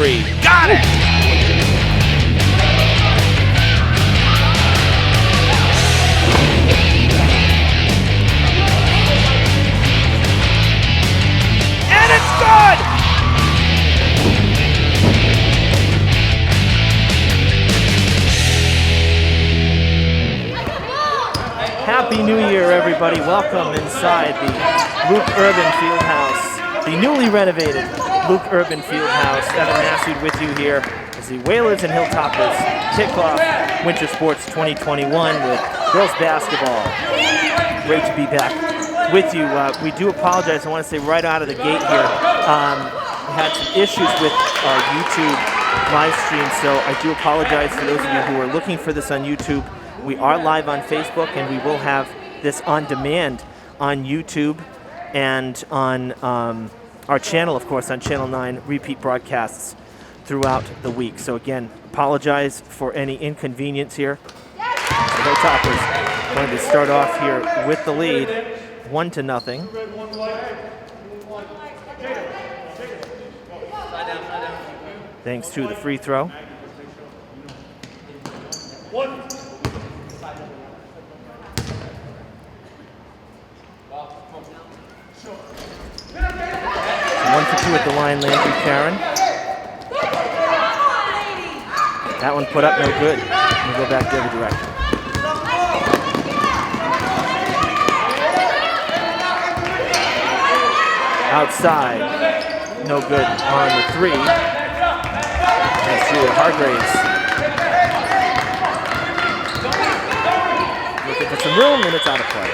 three. Got it! And it's good! Happy New Year, everybody. Welcome inside the Luke Urban Fieldhouse, the newly renovated Luke Urban Fieldhouse. Evan Massey with you here as the Whalers and Hilltoppers kick off Winter Sports 2021 with girls basketball. Great to be back with you. We do apologize. I want to say right out of the gate here, we had some issues with our YouTube live stream, so I do apologize for those of you who are looking for this on YouTube. We are live on Facebook, and we will have this on demand on YouTube and on our channel, of course, on Channel 9, repeat broadcasts throughout the week. So again, apologize for any inconvenience here. The Hilltoppers going to start off here with the lead, 1-0. Thanks to the free throw. One for two at the line, Landry Karen. That one put up no good. We'll go back the other direction. Outside, no good on the three. That's Julia Hargraves. Looking for some room, and it's out of play.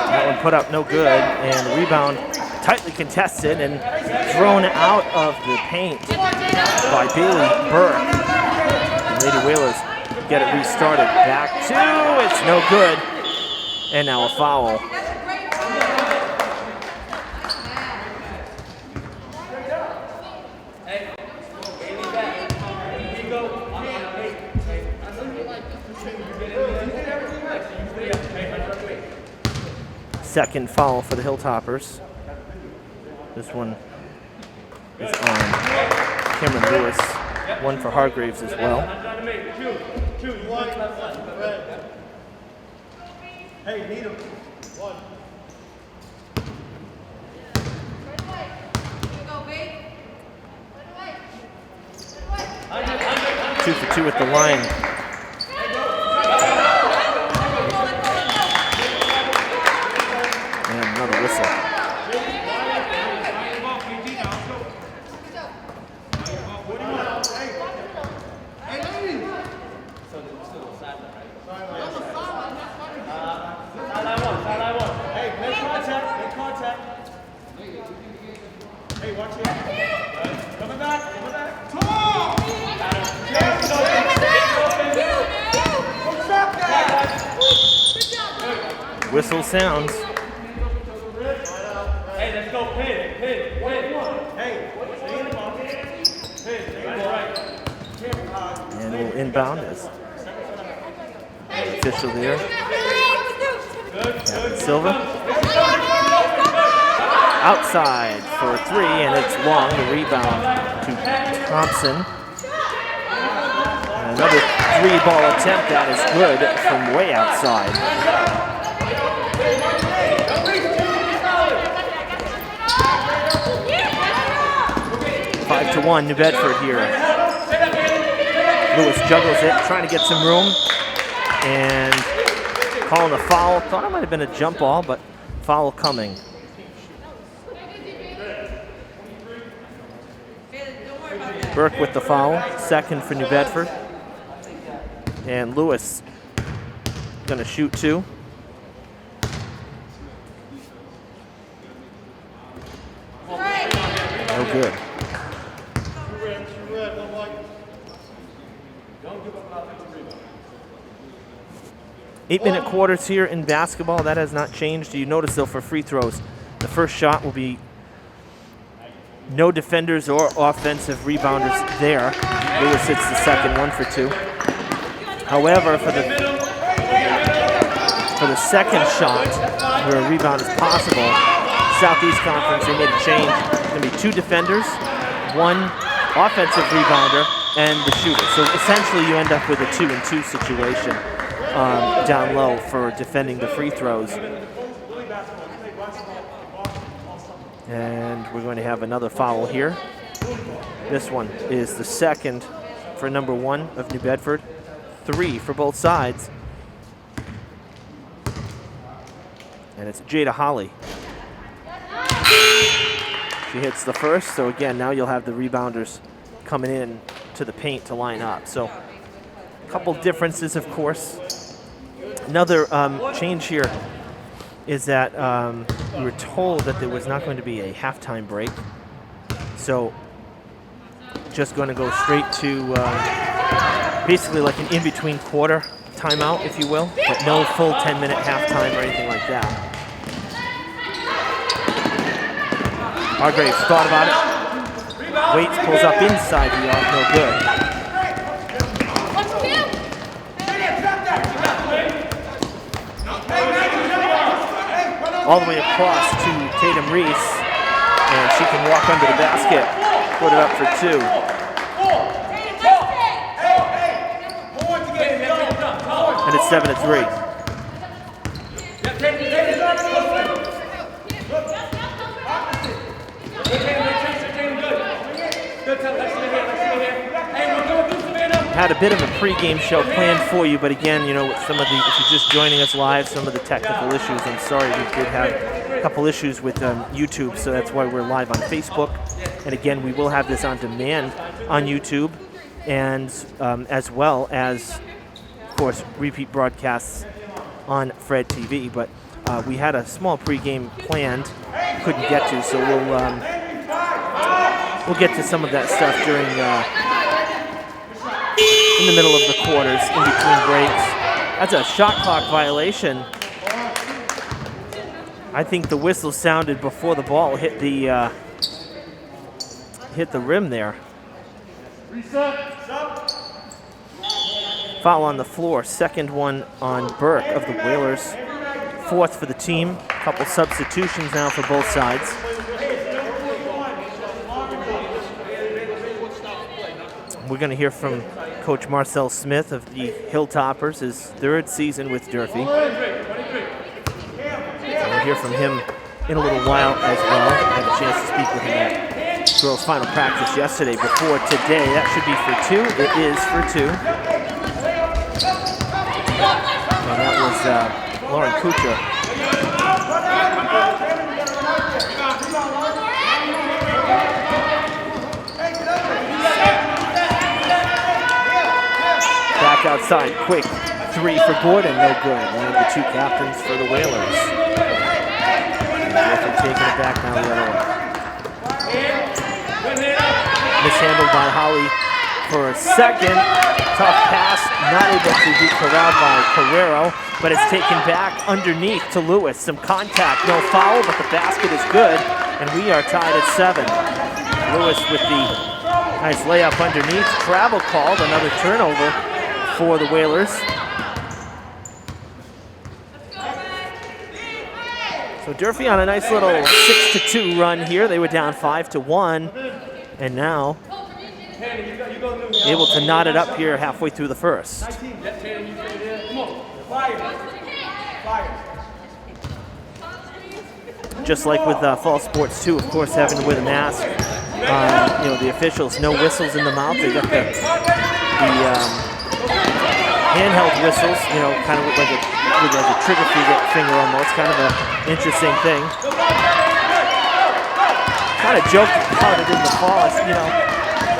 That one put up no good, and the rebound tightly contested and thrown out of the paint by Bailey Burke. And Lady Whalers get it restarted. Back two, it's no good, and now a foul. Second foul for the Hilltoppers. This one is on Cameron Lewis. One for Hargraves as well. Hey, need him. One. Two for two at the line. Another whistle. Hey, make contact. Hey, watch it. Coming back. Whistle sounds. Hey, let's go pin. Hey, and we'll inbound as official there. Captain Silva. Outside for three, and it's long. The rebound to Thompson. And another three-ball attempt that is good from way outside. 5-1, New Bedford here. Lewis juggles it, trying to get some room, and calling a foul. Thought it might have been a jump ball, but foul coming. Burke with the foul, second for New Bedford. And Lewis gonna shoot two. good. 8-minute quarters here in basketball. That has not changed. You notice, though, for free throws, the first shot will be no defenders or offensive rebounders there. Lewis hits the second, 1 for 2. However, for the second shot, where a rebound is possible, Southeast Conference, they made a change. It's going to be 2 defenders, 1 offensive rebounder, and the shooter. So essentially, you end up with a 2-and-2 situation down low for defending the free throws. And we're going to have another foul here. This one is the second for number 1 of New Bedford. 3 for both sides. And it's Jada Holly. She hits the first, so again, now you'll have the rebounders coming in to the paint to line up. So a couple differences, of course. Another change here is that we were told that there was not going to be a halftime break. So just going to go straight to basically like an in-between quarter timeout, if you will, but no full 10-minute halftime or anything like that. Hargraves thought about it. Waits, pulls up inside the arc, no good. All the way across to Tatum Reese, and she can walk under the basket, put it up for 2. And it's 7-3. Had a bit of a pregame show planned for you, but again, you know, with some of the, if you're just joining us live, some of the technical issues, I'm sorry, we did have a couple issues with YouTube, so that's why we're live on Facebook. And again, we will have this on demand on YouTube, and as well as, of course, repeat broadcasts on Fred TV. But we had a small pregame planned, couldn't get to, so we'll get to some of that stuff during in the middle of the quarters, in between breaks. That's a shot clock violation. I think the whistle sounded before the ball hit the rim there. Foul on the floor, second one on Burke of the Whalers. 4th for the team. A couple substitutions now for both sides. We're going to hear from Coach Marcel Smith of the Hilltoppers, his 3rd season with Durfee. We'll hear from him in a little while as well. I had a chance to speak with him at girls' final practice yesterday before today. That should be for 2. It is for 2. And that was Lauren Kuchar. Back outside, quick 3 for Gordon, no good. One of the 2 captains for the Whalers. And taking it back now the other way. Mishandled by Holly for a second. Tough pass, not able to be corralled by Carrero, but it's taken back underneath to Lewis. Some contact, no foul, but the basket is good, and we are tied at 7. Lewis with the nice layup underneath. Travel called, another turnover for the Whalers. So Durfee on a nice little 6-2 run here. They were down 5-1, and now able to knot it up here halfway through the first. Just like with fall sports too, of course, having to wear the mask. You know, the officials, no whistles in the mouth. They got the handheld whistles, you know, kind of with like a trigger finger almost, kind of an interesting thing. Kind of joked about it in the fall, you know,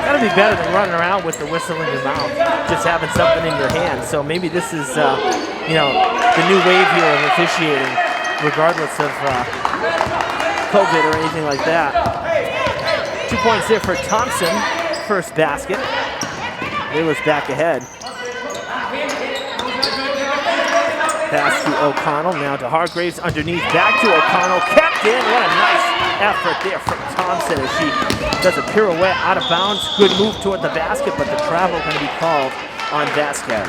gotta be better than running around with the whistle in your mouth, just having something in your hand. So maybe this is, you know, the new wave here of officiating, regardless of COVID or anything like that. 2 points there for Thompson. First basket. Whalers back ahead. Pass to O'Connell, now to Hargraves underneath, back to O'Connell, kept in. What a nice effort there from Thompson as she does a pirouette out of bounds. Good move toward the basket, but the travel going to be called on Vasquez.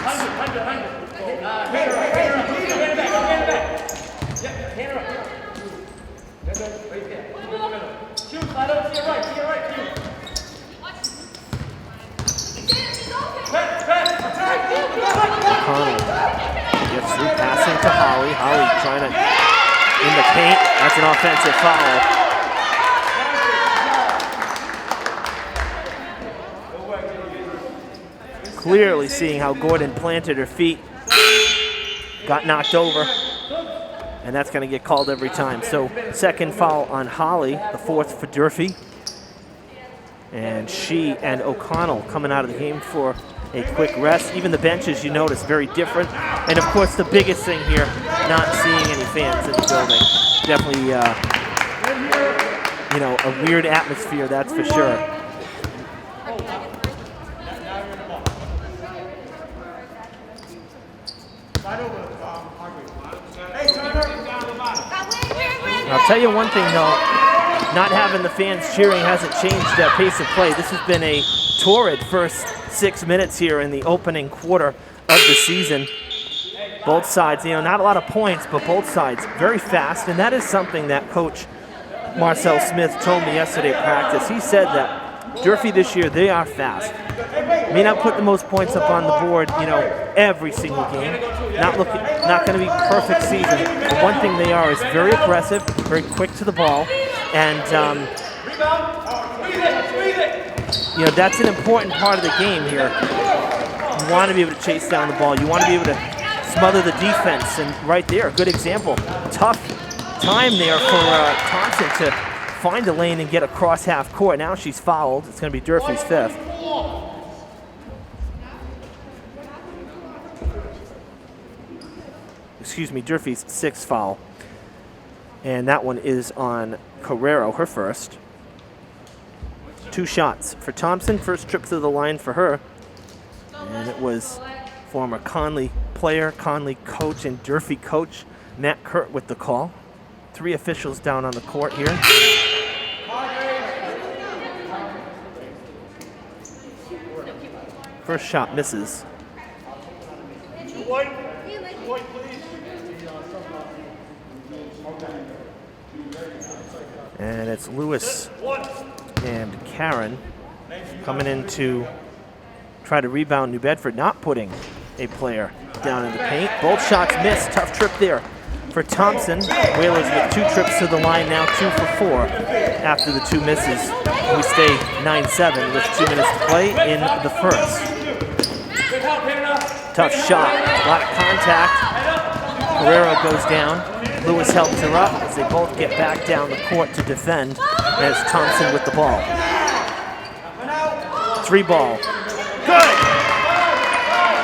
O'Connell gets through, passing to Holly. Holly trying to in the paint. That's an offensive foul. Clearly seeing how Gordon planted her feet, got knocked over, and that's going to get called every time. So second foul on Holly, the fourth for Durfee. And she and O'Connell coming out of the game for a quick rest. Even the benches, you notice, very different. And of course, the biggest thing here, not seeing any fans in the building. Definitely, you know, a weird atmosphere, that's for sure. I'll tell you one thing, though. Not having the fans cheering hasn't changed that pace of play. This has been a torrid first 6 minutes here in the opening quarter of the season. Both sides, you know, not a lot of points, but both sides very fast, and that is something that Coach Marcel Smith told me yesterday at practice. He said that Durfee this year, they are fast. May not put the most points up on the board, you know, every single game. Not going to be perfect season. But one thing they are is very aggressive, very quick to the ball, and you know, that's an important part of the game here. You want to be able to chase down the ball. You want to be able to smother the defense, and right there, a good example. Tough time there for Thompson to find a lane and get across half court. Now she's fouled. It's going to be Durfee's fifth. Excuse me, Durfee's sixth foul. And that one is on Carrero, her first. 2 shots for Thompson. First trip to the line for her. And it was former Conley player, Conley coach, and Durfee coach Matt Kurt with the call. 3 officials down on the court here. First shot misses. And it's Lewis and Karen coming in to try to rebound New Bedford, not putting a player down in the paint. Both shots missed. Tough trip there for Thompson. Whalers with 2 trips to the line now, 2 for 4 after the 2 misses. We stay 9-7 with 2 minutes to play in the first. Tough shot, a lot of contact. Carrero goes down. Lewis helps her up as they both get back down the court to defend as Thompson with the ball. 3 ball. Good!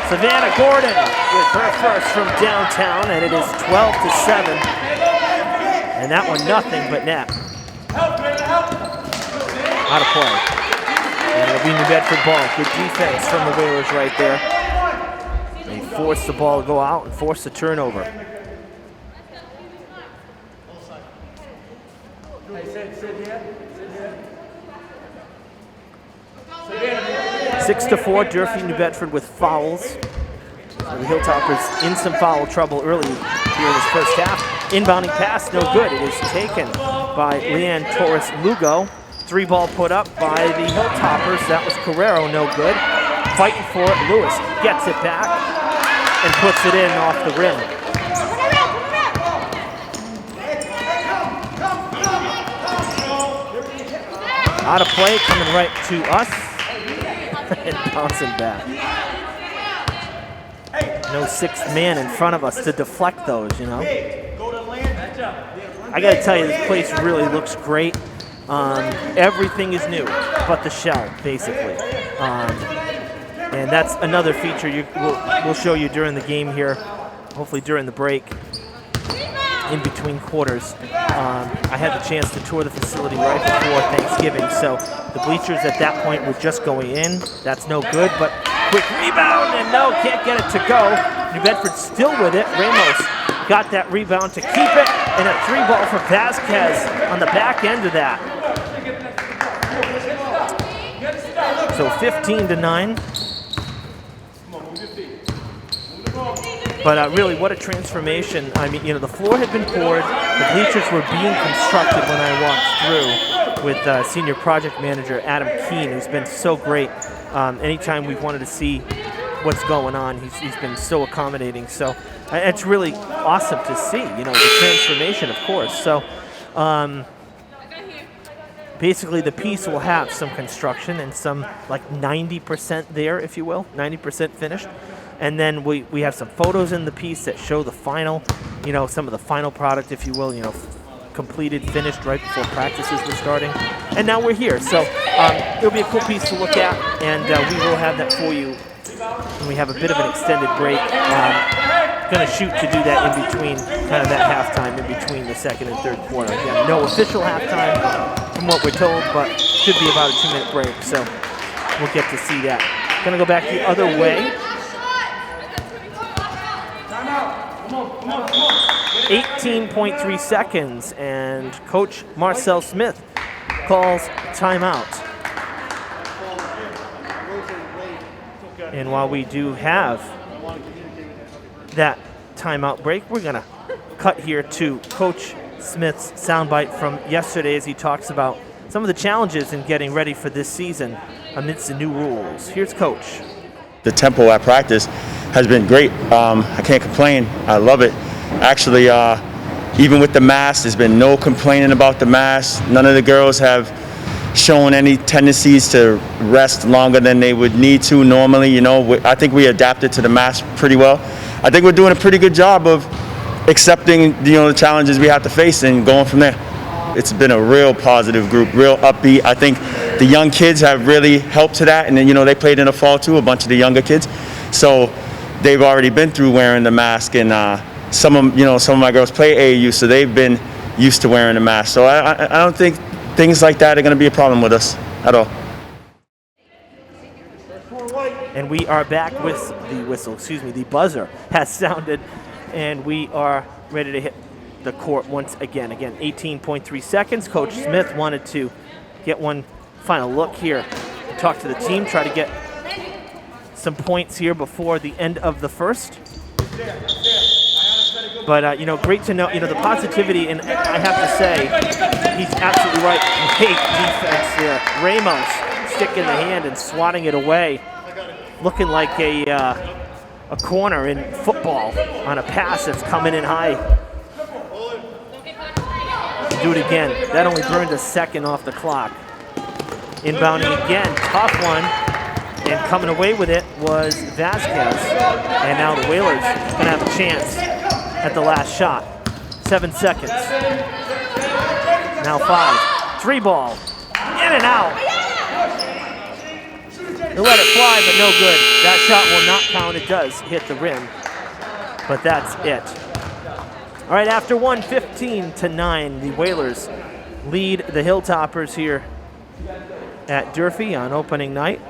Savannah Gordon with her first from downtown, and it is 12-7. And that one nothing but net. Out of play. And it'll be New Bedford ball. Good defense from the Whalers right there. They force the ball to go out and force the turnover. 6-4, Durfee, New Bedford with fouls. So the Hilltoppers in some foul trouble early here in this first half. Inbounding pass, no good. It is taken by Leanne Torres-Lugo. 3 ball put up by the Hilltoppers. That was Carrero, no good. Fighting for it, Lewis gets it back and puts it in off the rim. Out of play, coming right to us. And bouncing back. No 6th man in front of us to deflect those, you know. I gotta tell you, this place really looks great. Everything is new but the shell, basically. And that's another feature we'll show you during the game here, hopefully during the break. in between quarters. I had the chance to tour the facility right before Thanksgiving, so the bleachers at that point were just going in. That's no good, but quick rebound, and no, can't get it to go. New Bedford still with it. Ramos got that rebound to keep it, and a 3-ball for Vasquez on the back end of that. So 15-9. But really, what a transformation. I mean, the floor had been poured. The bleachers were being constructed when I walked through with senior project manager Adam Keene, who's been so great. Anytime we've wanted to see what's going on, he's been so accommodating. So it's really awesome to see, the transformation, of course. So basically, the piece will have some construction and some like 90% there, if you will, 90% finished. And then we have some photos in the piece that show the final, some of the final product, if you will, completed, finished right before practices were starting. And now we're here. So it'll be a cool piece to look at, and we will have that for you when we have a bit of an extended break. Going to shoot to do that in between, kind of that halftime in between the second and third quarter. Again, no official halftime from what we're told, but should be about a 2-minute break. So we'll get to see that. Going to go back the other way. 18.3 seconds, and Coach Marcel Smith calls timeout. And while we do have that timeout break, we're going to cut here to Coach Smith's soundbite from yesterday as he talks about some of the challenges in getting ready for this season amidst the new rules. Here's Coach. The tempo at practice has been great. I can't complain. I love it. Actually, even with the mask, there's been no complaining about the mask. None of the girls have shown any tendencies to rest longer than they would need to normally. I think we adapted to the mask pretty well. I think we're doing a pretty good job of accepting, the challenges we have to face and going from there. It's been a real positive group, real upbeat. I think the young kids have really helped to that, and then they played in the fall too, a bunch of the younger kids. So they've already been through wearing the mask, and some of my girls play AAU, so they've been used to wearing the mask. So I don't think things like that are going to be a problem with us at all. And we are back with the buzzer has sounded, and we are ready to hit the court once again. Again, 18.3 seconds. Coach Smith wanted to get one final look here, talk to the team, try to get some points here before the end of the first. But, great to know, the positivity, and I have to say, he's absolutely right. Great defense there. Ramos stick in the hand and swatting it away, looking like a corner in football on a pass that's coming in high. Do it again. That only burned a second off the clock. Inbounding again, tough one. And coming away with it was Vasquez. And now the Whalers going to have a chance at the last shot. 7 seconds. Now 5. 3-ball. In and out. They let it fly, but no good. That shot will not count. It does hit the rim, but that's it. All right, after 1, 15-9, the Whalers lead the Hilltoppers here at Durfee on opening night.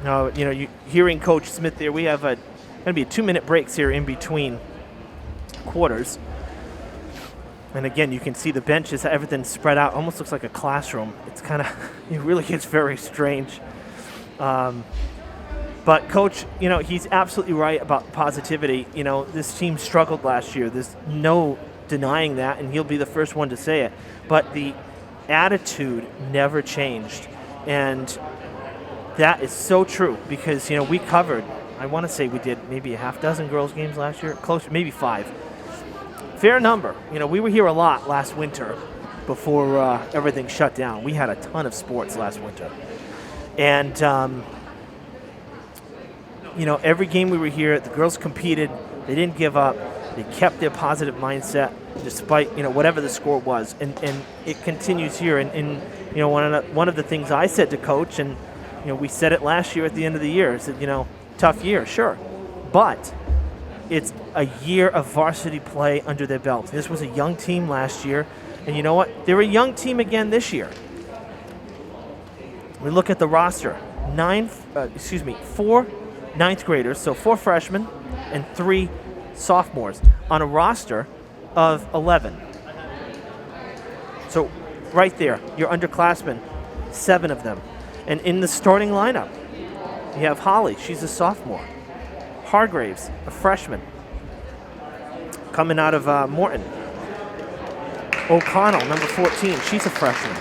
Now, you hearing Coach Smith there, we have going to be a 2-minute breaks here in between quarters. And again, you can see the benches, everything's spread out, almost looks like a classroom. It's kind of, it really is very strange. But Coach, he's absolutely right about positivity. This team struggled last year. There's no denying that, and he'll be the first one to say it. But the attitude never changed. And that is so true because, we covered, I want to say we did maybe a half dozen girls games last year, close, maybe 5. Fair number. We were here a lot last winter before everything shut down. We had a ton of sports last winter. And, every game we were here, the girls competed. They didn't give up. They kept their positive mindset despite, whatever the score was. And it continues here. And one of the things I said to Coach, and, we said it last year at the end of the year, is that, tough year, sure. But it's a year of varsity play under their belt. This was a young team last year, and you know what? They're a young team again this year. We look at the roster. 4 ninth graders, so 4 freshmen and 3 sophomores on a roster of 11. So right there, your underclassmen, 7 of them. And in the starting lineup, you have Holly, she's a sophomore. Hargraves, a freshman, coming out of Morton. O'Connell, number 14, she's a freshman.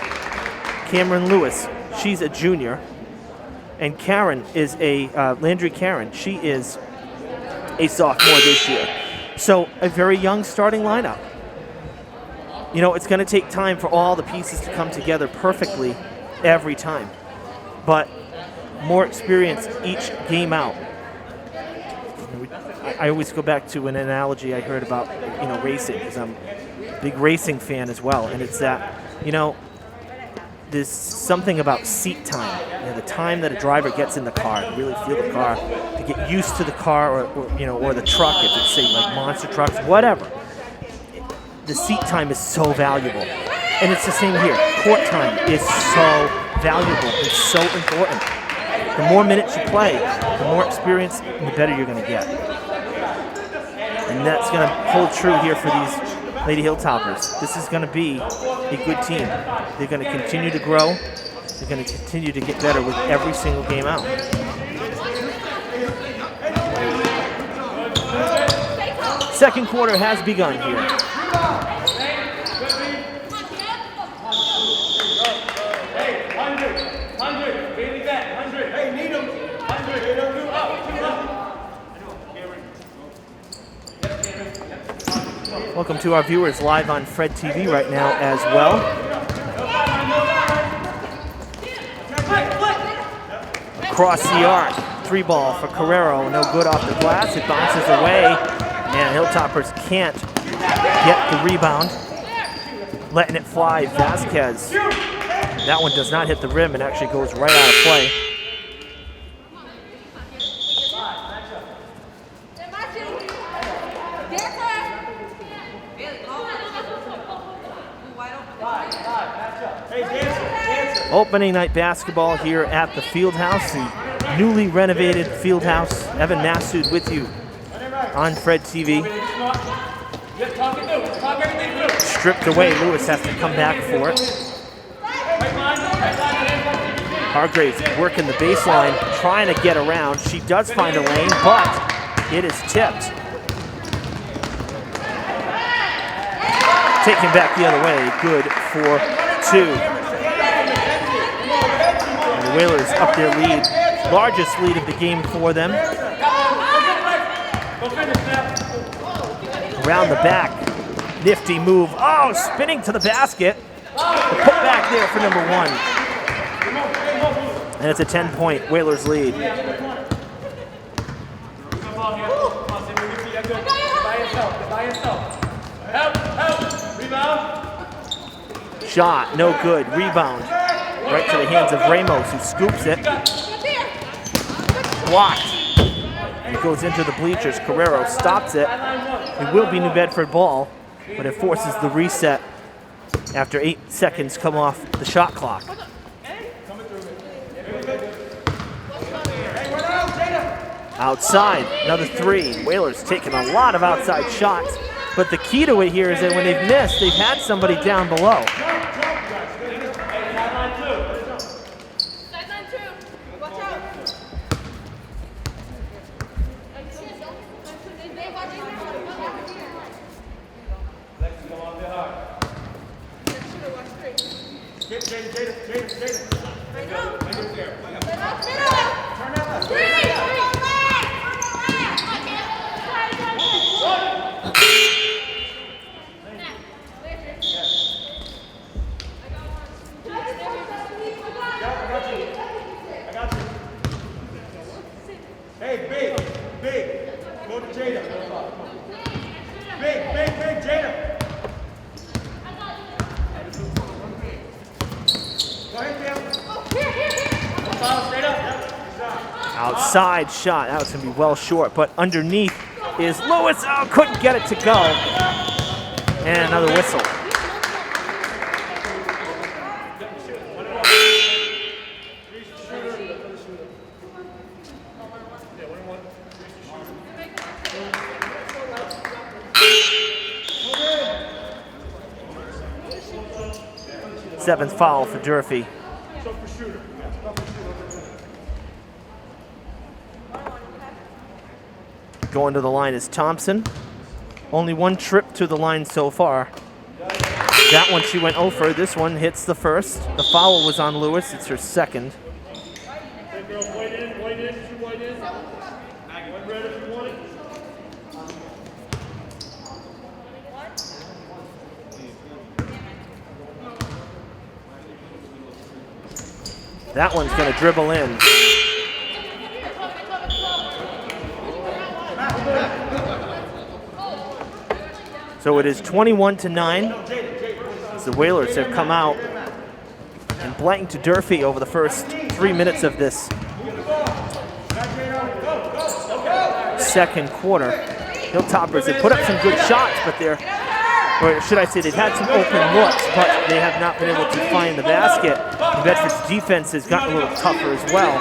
Cameron Lewis, she's a junior. And Karen is Landry Karen, she is a sophomore this year. So a very young starting lineup. You know, it's going to take time for all the pieces to come together perfectly every time. But more experience each game out. I always go back to an analogy I heard about, racing, because I'm a big racing fan as well. And it's that, there's something about seat time. The time that a driver gets in the car, to really feel the car, to get used to the car or the truck, if it's, say, like monster trucks, whatever. The seat time is so valuable. And it's the same here. Court time is so valuable and so important. The more minutes you play, the more experience and the better you're going to get. And that's going to hold true here for these Lady Hilltoppers. This is going to be a good team. They're going to continue to grow. They're going to continue to get better with every single game out. Second quarter has begun here. Welcome to our viewers live on Fred TV right now as well. Across the arc, 3-ball for Carrero, no good off the glass. It bounces away, and Hilltoppers can't get the rebound. Letting it fly, Vasquez. That one does not hit the rim and actually goes right out of play. Opening night basketball here at the Fieldhouse, the newly renovated Fieldhouse. Evan Massoud with you on Fred TV. Stripped away, Lewis has to come back for it. Hargraves working the baseline, trying to get around. She does find a lane, but it is tipped. Taken back the other way, good for 2. Whalers up their lead, largest lead of the game for them. Around the back, nifty move. Oh, spinning to the basket. The putback there for number 1. And it's a 10-point Whalers lead. Shot, no good. Rebound. Right to the hands of Ramos, who scoops it. Blocked. And it goes into the bleachers. Carrero stops it. It will be New Bedford ball, but it forces the reset after 8 seconds come off the shot clock. Outside, another 3. Whalers taking a lot of outside shots, but the key to it here is that when they've missed, they've had somebody down below. Outside shot. That was going to be well short, but underneath is Lewis. Oh, couldn't get it to go. And another whistle. Seventh foul for Durfee. Going to the line is Thompson. Only one trip to the line so far. That one she went over. This one hits the first. The foul was on Lewis. It's her second. That one's going to dribble in. So it is 21-9 as the Whalers have come out and blanked to Durfee over the first 3 minutes of this second quarter. Hilltoppers have put up some good shots, but they're, or should I say, they've had some open looks, but they have not been able to find the basket. Bedford's defense has gotten a little tougher as well.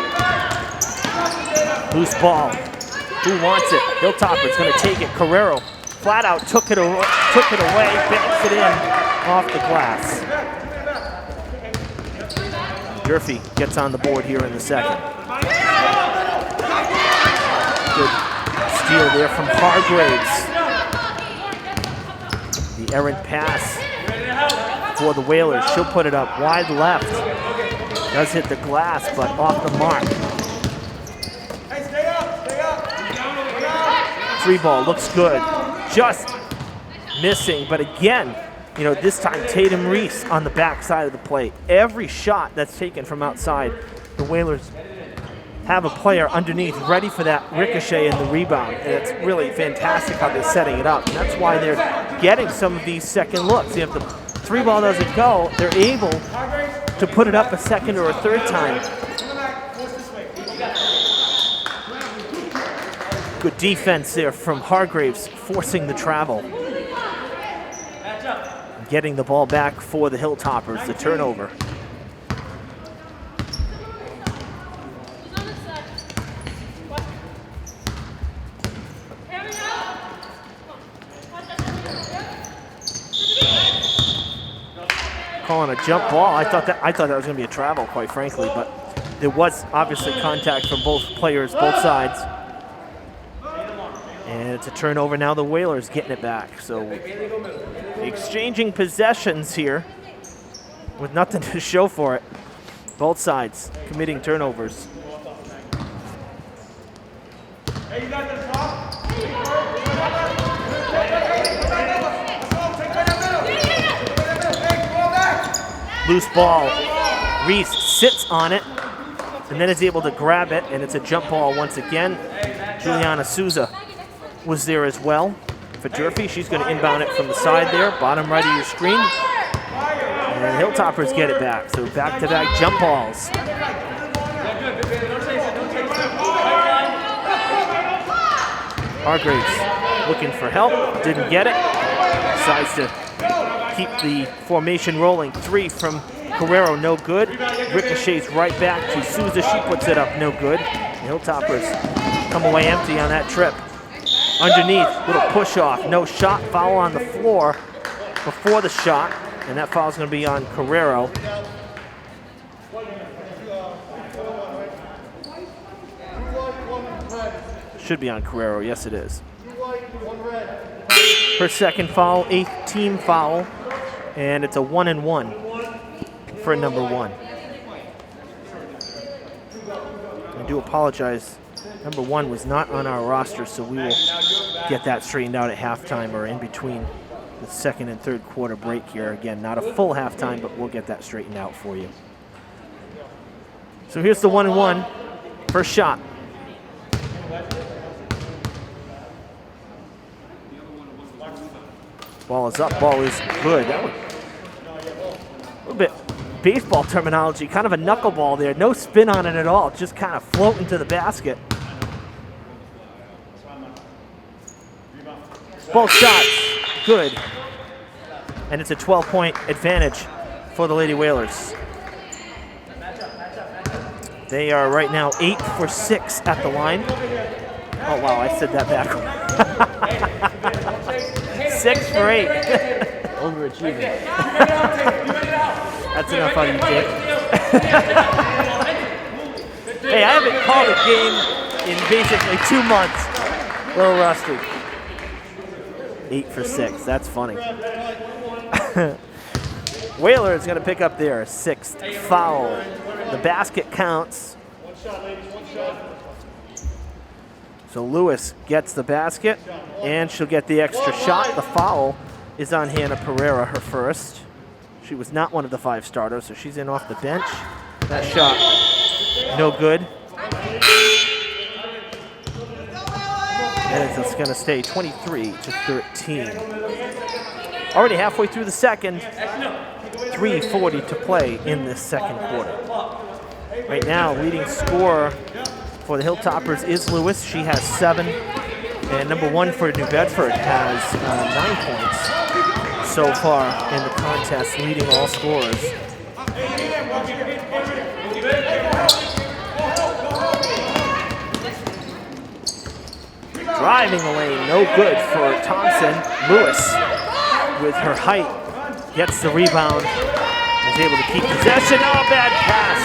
Loose ball. Who wants it? Hilltoppers going to take it. Carrero flat out took it away, banks it in off the glass. Durfee gets on the board here in the second. Good steal there from Hargraves. The errant pass for the Whalers. She'll put it up wide left. Does hit the glass, but off the mark. Free ball looks good. Just missing, but again, you know, this time Tatum Reese on the back side of the plate. Every shot that's taken from outside, the Whalers have a player underneath ready for that ricochet and the rebound. And it's really fantastic how they're setting it up. And that's why they're getting some of these second looks. If the three ball doesn't go, they're able to put it up a second or a third time. Good defense there from Hargraves, forcing the travel. Getting the ball back for the Hilltoppers, the turnover. Calling a jump ball. I thought that was going to be a travel, quite frankly, but there was obviously contact from both players, both sides. And it's a turnover now. The Whalers getting it back. So exchanging possessions here with nothing to show for it. Both sides committing turnovers. Hey, you got the top? Loose ball. Reese sits on it and then is able to grab it, and it's a jump ball once again. Juliana Souza was there as well for Durfee. She's going to inbound it from the side there, bottom right of your screen. And Hilltoppers get it back. So back-to-back jump balls. Hargraves looking for help, didn't get it. Decides to keep the formation rolling. Three from Carrero, no good. Ricochets right back to Souza. She puts it up, no good. The Hilltoppers come away empty on that trip. Underneath, little push off, no shot, foul on the floor before the shot, and that foul's going to be on Carrero. Should be on Carrero, yes it is. Her second foul, 8th team foul, and it's a 1-and-1 for number one. I do apologize. Number one was not on our roster, so we will get that straightened out at halftime or in between the second and third quarter break here. Again, not a full halftime, but we'll get that straightened out for you. So here's the 1-and-1. First shot. Ball is up, ball is good. That one, a little bit baseball terminology, kind of a knuckleball there. No spin on it at all, just kind of floating to the basket. Both shots, good. And it's a 12-point advantage for the Lady Whalers. They are right now 8 for 6 at the line. Oh wow, I said that back. 6 for 8. Overachieving. That's enough out of you, Jake. Hey, I haven't called a game in basically 2 months. A little rusty. 8 for 6, that's funny. Whaler is going to pick up their 6th foul. The basket counts. So Lewis gets the basket, and she'll get the extra shot. The foul is on Hannah Pereira, her first. She was not one of the 5 starters, so she's in off the bench. That shot, no good. And it's going to stay 23-13. Already halfway through the second. 3:40 to play in this second quarter. Right now, leading scorer for the Hilltoppers is Lewis. She has 7. And number 1 for New Bedford has 9 points so far in the contest, leading all scorers. Driving the lane, no good for Thompson. Lewis, with her height, gets the rebound, is able to keep possession. Oh, bad pass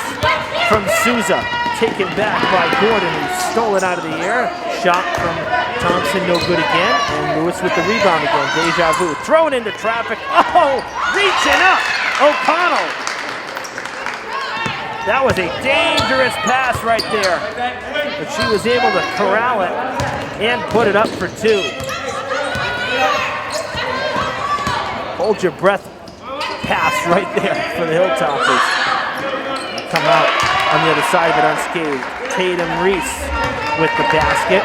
from Souza. Taken back by Gordon, who stole it out of the air. Shot from Thompson, no good again. And Lewis with the rebound again. Deja vu. Thrown into traffic. Oh, reaching up. O'Connell. That was a dangerous pass right there. But she was able to corral it and put it up for 2. Hold your breath pass right there for the Hilltoppers. Come out on the other side of it unscathed. Tatum Reese with the basket.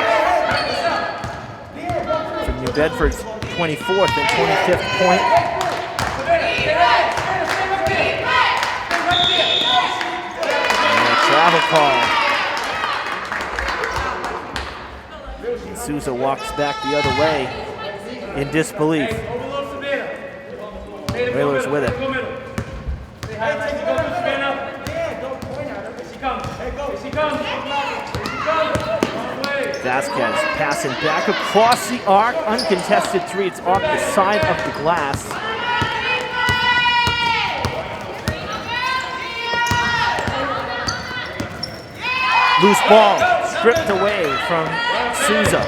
From New Bedford's 24th and 25th point. And a travel call. And Souza walks back the other way in disbelief. Whalers with it. Vasquez passing back across the arc. Uncontested 3. It's off the side of the glass. Loose ball stripped away from Souza.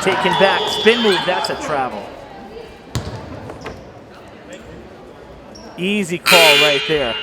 Taken back. Spin move. That's a travel. Easy call right there.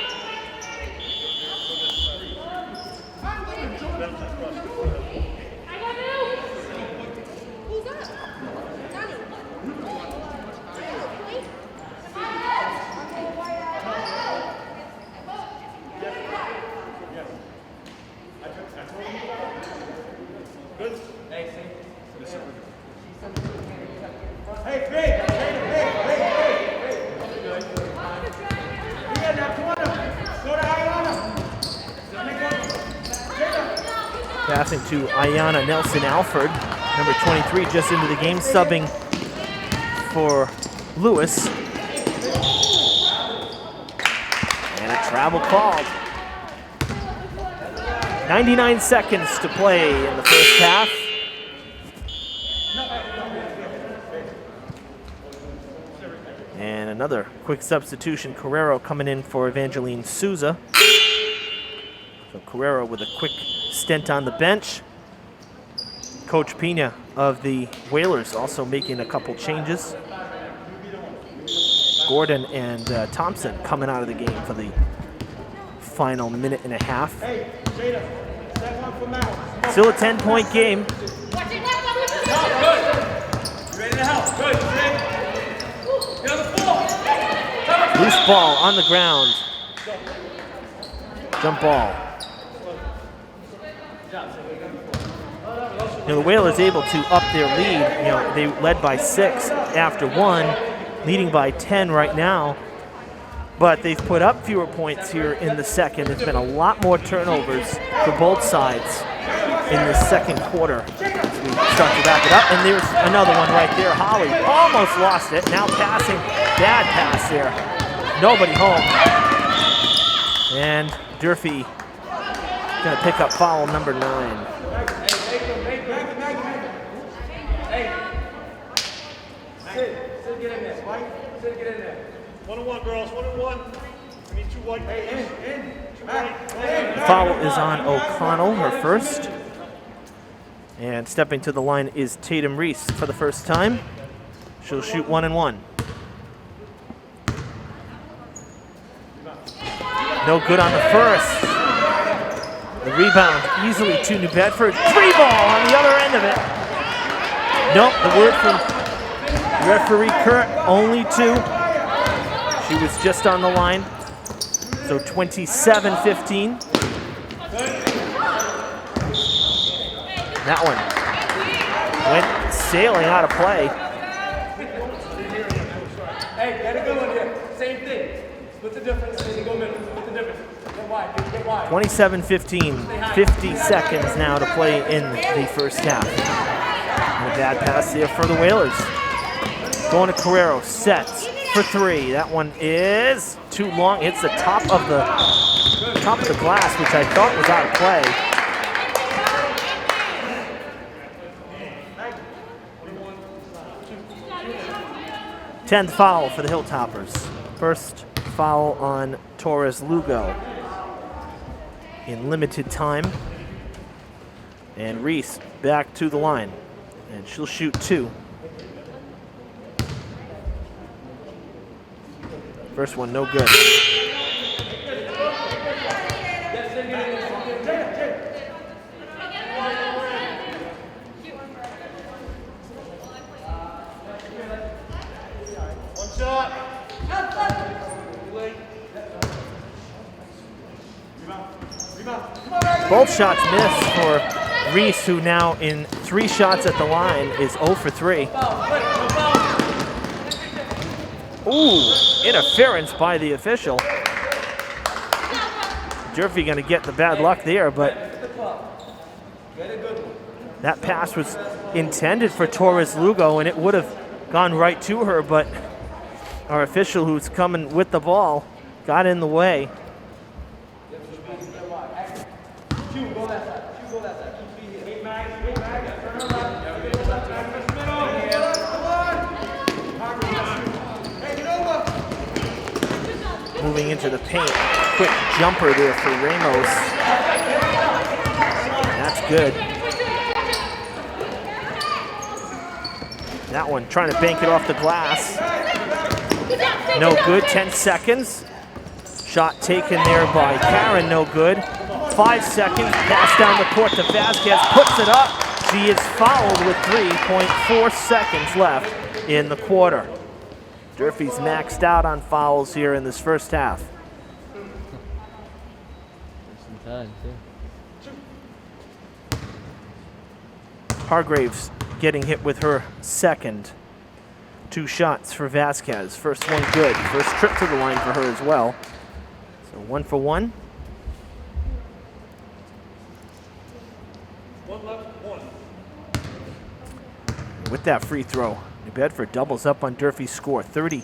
Passing to Ayanna Nelson-Alford, number 23, just into the game, subbing for Lewis. And a travel called. 99 seconds to play in the first half. And another quick substitution, Carrero coming in for Evangeline Souza. So Carrero with a quick stint on the bench. Coach Pina of the Whalers also making a couple changes. Gordon and Thompson coming out of the game for the final minute and a half. Still a 10-point game. Loose ball on the ground. Jump ball. You know, the Whalers able to up their lead. You know, they led by 6 after 1, leading by 10 right now. but they've put up fewer points here in the second. It's been a lot more turnovers for both sides in the second quarter. As we start to wrap it up, and there's another one right there. Holly almost lost it. Now passing, bad pass there. Nobody home. And Durfee gonna pick up foul number 9. One-on-one, girls. One-on-one. We need 2 white. The foul is on O'Connell, her first. And stepping to the line is Tatum Reese for the first time. She'll shoot 1-1. No good on the first. The rebound easily to New Bedford. 3 ball on the other end of it. Nope, the word from referee Kurt, only 2. She was just on the line. So 27-15. That one went sailing out of play. Hey, get a good one here. Same thing. Split the difference. Go middle. Split the difference. Get wide. Get wide. 27-15. 50 seconds now to play in the first half. And a bad pass there for the Whalers. Going to Carrero. Sets for 3. That one is too long. Hits the top of the glass, which I thought was out of play. 10th foul for the Hilltoppers. First foul on Torres Lugo in limited time. And Reese back to the line. And she'll shoot 2. First one, no good. Both shots missed for Reese, who now in 3 shots at the line is 0 for 3. Ooh, interference by the official. Durfee gonna get the bad luck there, but that pass was intended for Torres Lugo and it would have gone right to her, but our official, who's coming with the ball, got in the way. Moving into the paint. Quick jumper there for Ramos. That's good. That one trying to bank it off the glass. No good. 10 seconds. Shot taken there by Karen. No good. 5 seconds. Pass down the court to Vasquez. Puts it up. She is fouled with 3.4 seconds left in the quarter. Durfee's maxed out on fouls here in this first half. Some time, too. Hargraves getting hit with her second. 2 shots for Vasquez. First one good. First trip to the line for her as well. So 1 for 1. With that free throw, New Bedford doubles up on Durfee's score, 30-15,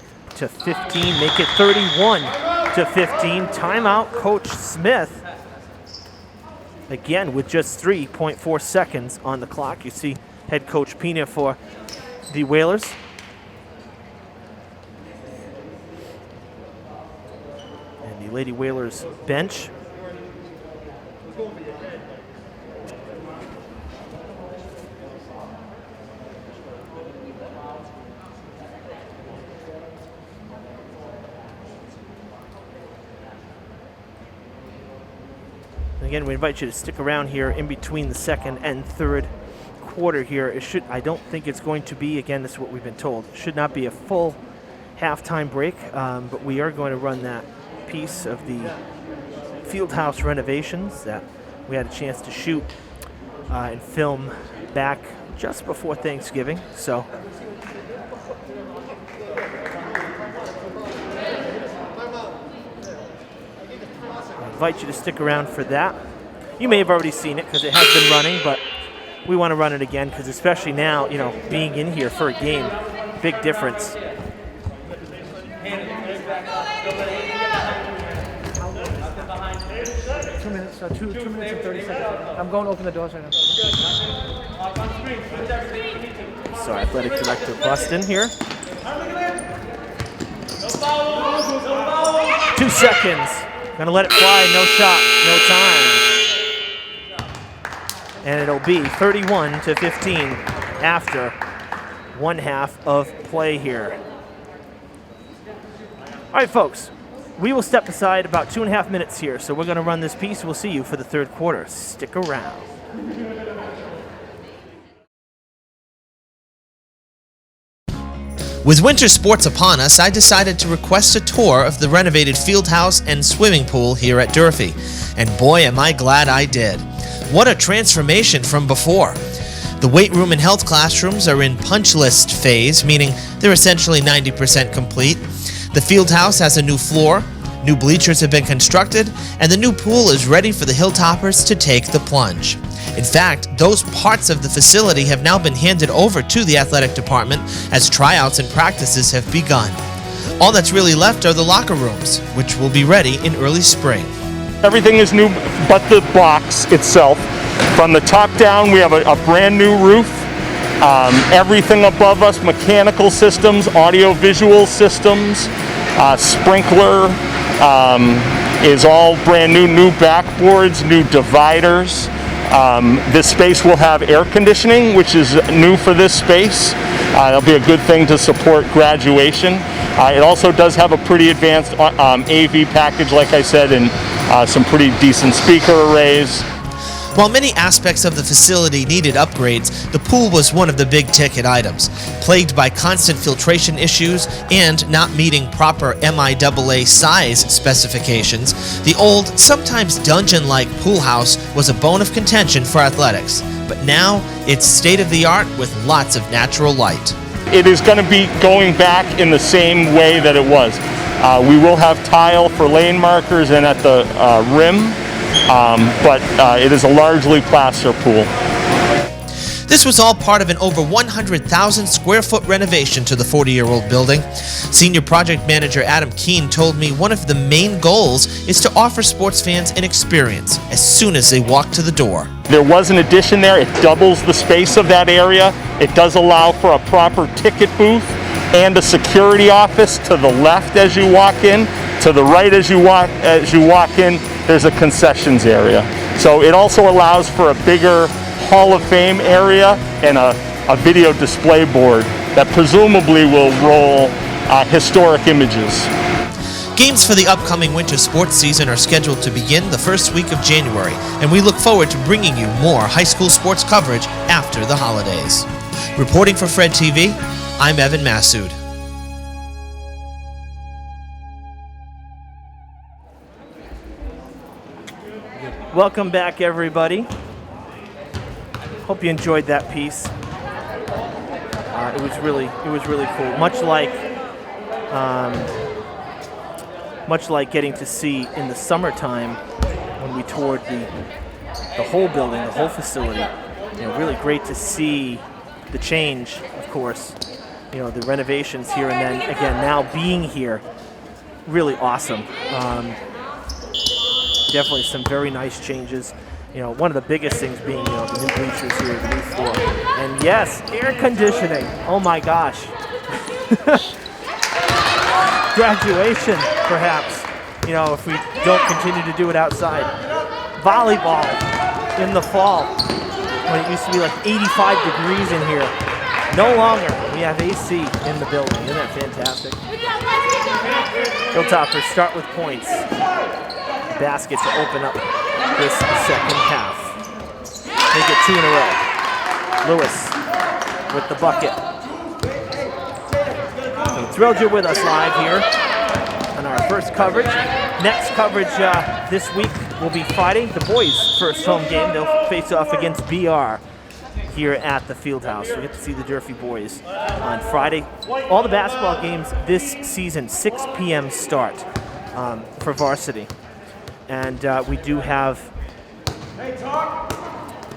make it 31-15. Timeout, Coach Smith. Again, with just 3.4 seconds on the clock. You see head coach Pina for the Whalers. And the Lady Whalers bench. Again, we invite you to stick around here in between the second and third quarter here. I don't think it's going to be, again, this is what we've been told, it should not be a full halftime break, but we are going to run that piece of the Fieldhouse renovations that we had a chance to shoot and film back just before Thanksgiving. So invite you to stick around for that. You may have already seen it because it has been running, but we want to run it again because especially now, you know, being in here for a game, big difference. 2 minutes, 2 minutes and 30 seconds. I'm going to open the doors right now. So athletic director Buston here. 2 seconds. Gonna let it fly, no shot, no time. And it'll be 31-15 after 1 half of play here. All right, folks. We will step aside about 2.5 minutes here, so we're going to run this piece. We'll see you for the third quarter. Stick around. With winter sports upon us, I decided to request a tour of the renovated field house and swimming pool here at Durfee. And boy, am I glad I did. What a transformation from before. The weight room and health classrooms are in punch list phase, meaning they're essentially 90% complete. The field house has a new floor, new bleachers have been constructed, and the new pool is ready for the Hilltoppers to take the plunge. In fact, those parts of the facility have now been handed over to the athletic department as tryouts and practices have begun. All that's really left are the locker rooms, which will be ready in early spring. Everything is new but the box itself. From the top down, we have a brand new roof. Everything above us, mechanical systems, audio-visual systems, sprinkler is all brand new backboards, new dividers. This space will have air conditioning, which is new for this space. That'll be a good thing to support graduation. It also does have a pretty advanced AV package, like I said, and some pretty decent speaker arrays. While many aspects of the facility needed upgrades, the pool was one of the big-ticket items. Plagued by constant filtration issues and not meeting proper MIAA size specifications, the old, sometimes dungeon-like pool house was a bone of contention for athletics. But now, it's state-of-the-art with lots of natural light. It is going to be going back in the same way that it was. We will have tile for lane markers and at the rim. But it is a largely plaster pool. This was all part of an over 100,000 square foot renovation to the 40-year-old building. Senior project manager Adam Keene told me one of the main goals is to offer sports fans an experience as soon as they walk to the door. There was an addition there. It doubles the space of that area. It does allow for a proper ticket booth and a security office to the left as you walk in. To the right as you walk in, there's a concessions area. So it also allows for a bigger Hall of Fame area and a video display board that presumably will roll historic images. Games for the upcoming winter sports season are scheduled to begin the first week of January, and we look forward to bringing you more high school sports coverage after the holidays. Reporting for Fred TV, I'm Evan Massoud. Welcome back, everybody. Hope you enjoyed that piece. It was really cool. Much like getting to see in the summertime when we toured the whole building, the whole facility. You know, really great to see the change, of course. You know, the renovations here, and then again now being here, really awesome. Definitely some very nice changes. You know, one of the biggest things being, you know, the new bleachers here, the new floor. And yes, air conditioning. Oh my gosh. Graduation, perhaps, you know, if we don't continue to do it outside. Volleyball in the fall, when it used to be like 85 degrees in here. No longer. We have AC in the building. Isn't that fantastic? Hilltoppers start with points. Basket to open up this second half. Make it 2 in a row. Lewis with the bucket. So thrilled you're with us live here on our first coverage. Next coverage this week will be Friday, the boys' first home game. They'll face off against BR here at the Fieldhouse. We get to see the Durfee boys on Friday. All the basketball games this season, 6 p.m. start for varsity. And we do have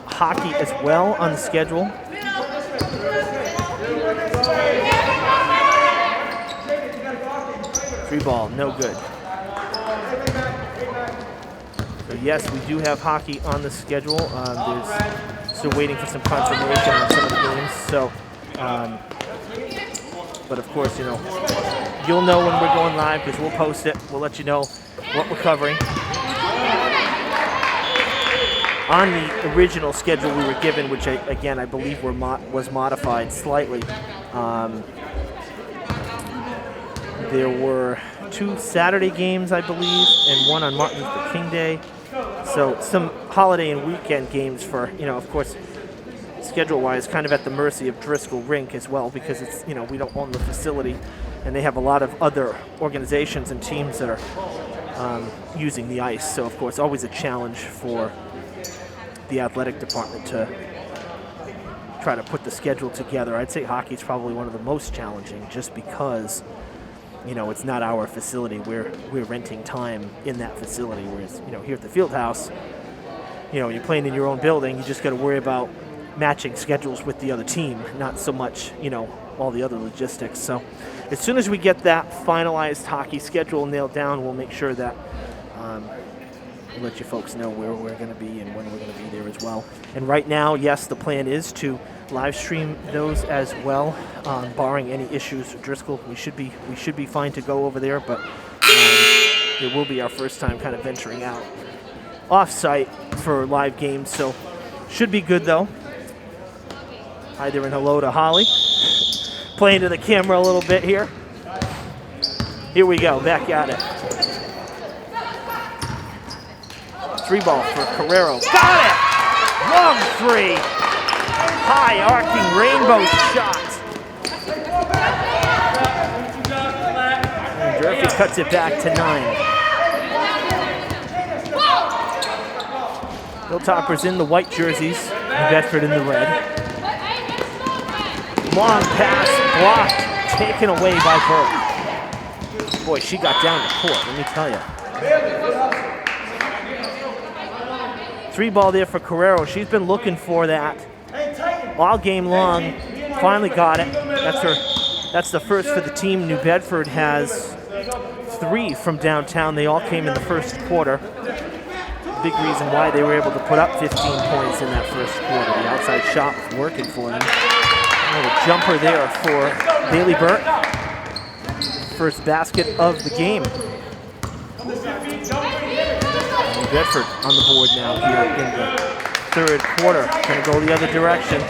hockey as well on the schedule. Free ball, no good. So yes, we do have hockey on the schedule. There's still waiting for some confirmation on some of the games. So, but of course, you know, you'll know when we're going live because we'll post it. We'll let you know what we're covering. On the original schedule we were given, which I believe was modified slightly, there were 2 Saturday games, I believe, and 1 on Martin Luther King Day. So some holiday and weekend games for, you know, of course, schedule-wise, kind of at the mercy of Driscoll Rink as well, because it's, you know, we don't own the facility, and they have a lot of other organizations and teams that are using the ice. So of course, always a challenge for the athletic department to try to put the schedule together. I'd say hockey's probably one of the most challenging, just because, you know, it's not our facility. We're renting time in that facility, whereas, you know, here at the field house, you know, you're playing in your own building, you just got to worry about matching schedules with the other team, not so much, you know, all the other logistics. So as soon as we get that finalized hockey schedule nailed down, we'll make sure that we'll let you folks know where we're going to be and when we're going to be there as well. And right now, yes, the plan is to live stream those as well, barring any issues with Driscoll. We should be fine to go over there, but it will be our first time kind of venturing out off-site for live games, so should be good though. Hi there and hello to Holly. Playing to the camera a little bit here. Here we go, back at it. 3 ball for Carrero. Got it! Long 3. High arcing rainbow shot. And Durfee cuts it back to 9. Hilltoppers in the white jerseys, and Bedford in the red. Long pass blocked, taken away by Burke. Boy, she got down to court, let me tell you. 3 ball there for Carrero. She's been looking for that all game long. Finally got it. That's the first for the team. New Bedford has 3 from downtown. They all came in the first quarter. Big reason why they were able to put up 15 points in that first quarter. The outside shot was working for them. A little jumper there for Bailey Burke. First basket of the game. Bedford on the board now here in the third quarter. Going to go the other direction.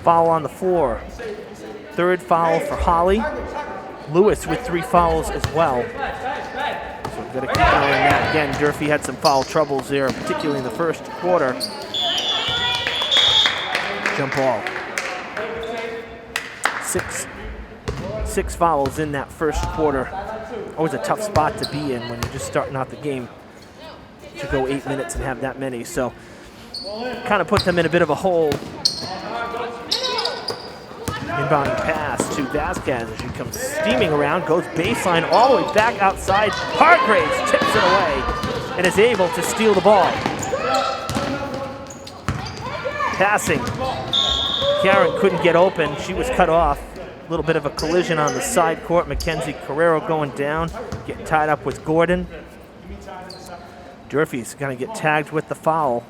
Foul on the floor. 3rd foul for Holly. Lewis with 3 fouls as well. So we've got to keep an eye on that. Again, Durfee had some foul troubles there, particularly in the first quarter. Jump ball. 6 fouls in that first quarter. Always a tough spot to be in when you're just starting out the game, to go 8 minutes and have that many. So kind of put them in a bit of a hole. Inbounding pass to Vasquez as she comes steaming around, goes baseline all the way back outside. Hargraves tips it away and is able to steal the ball. Passing. Karen couldn't get open. She was cut off. A little bit of a collision on the side court. Mackenzie Carrero going down, getting tied up with Gordon. Durfee's going to get tagged with the foul.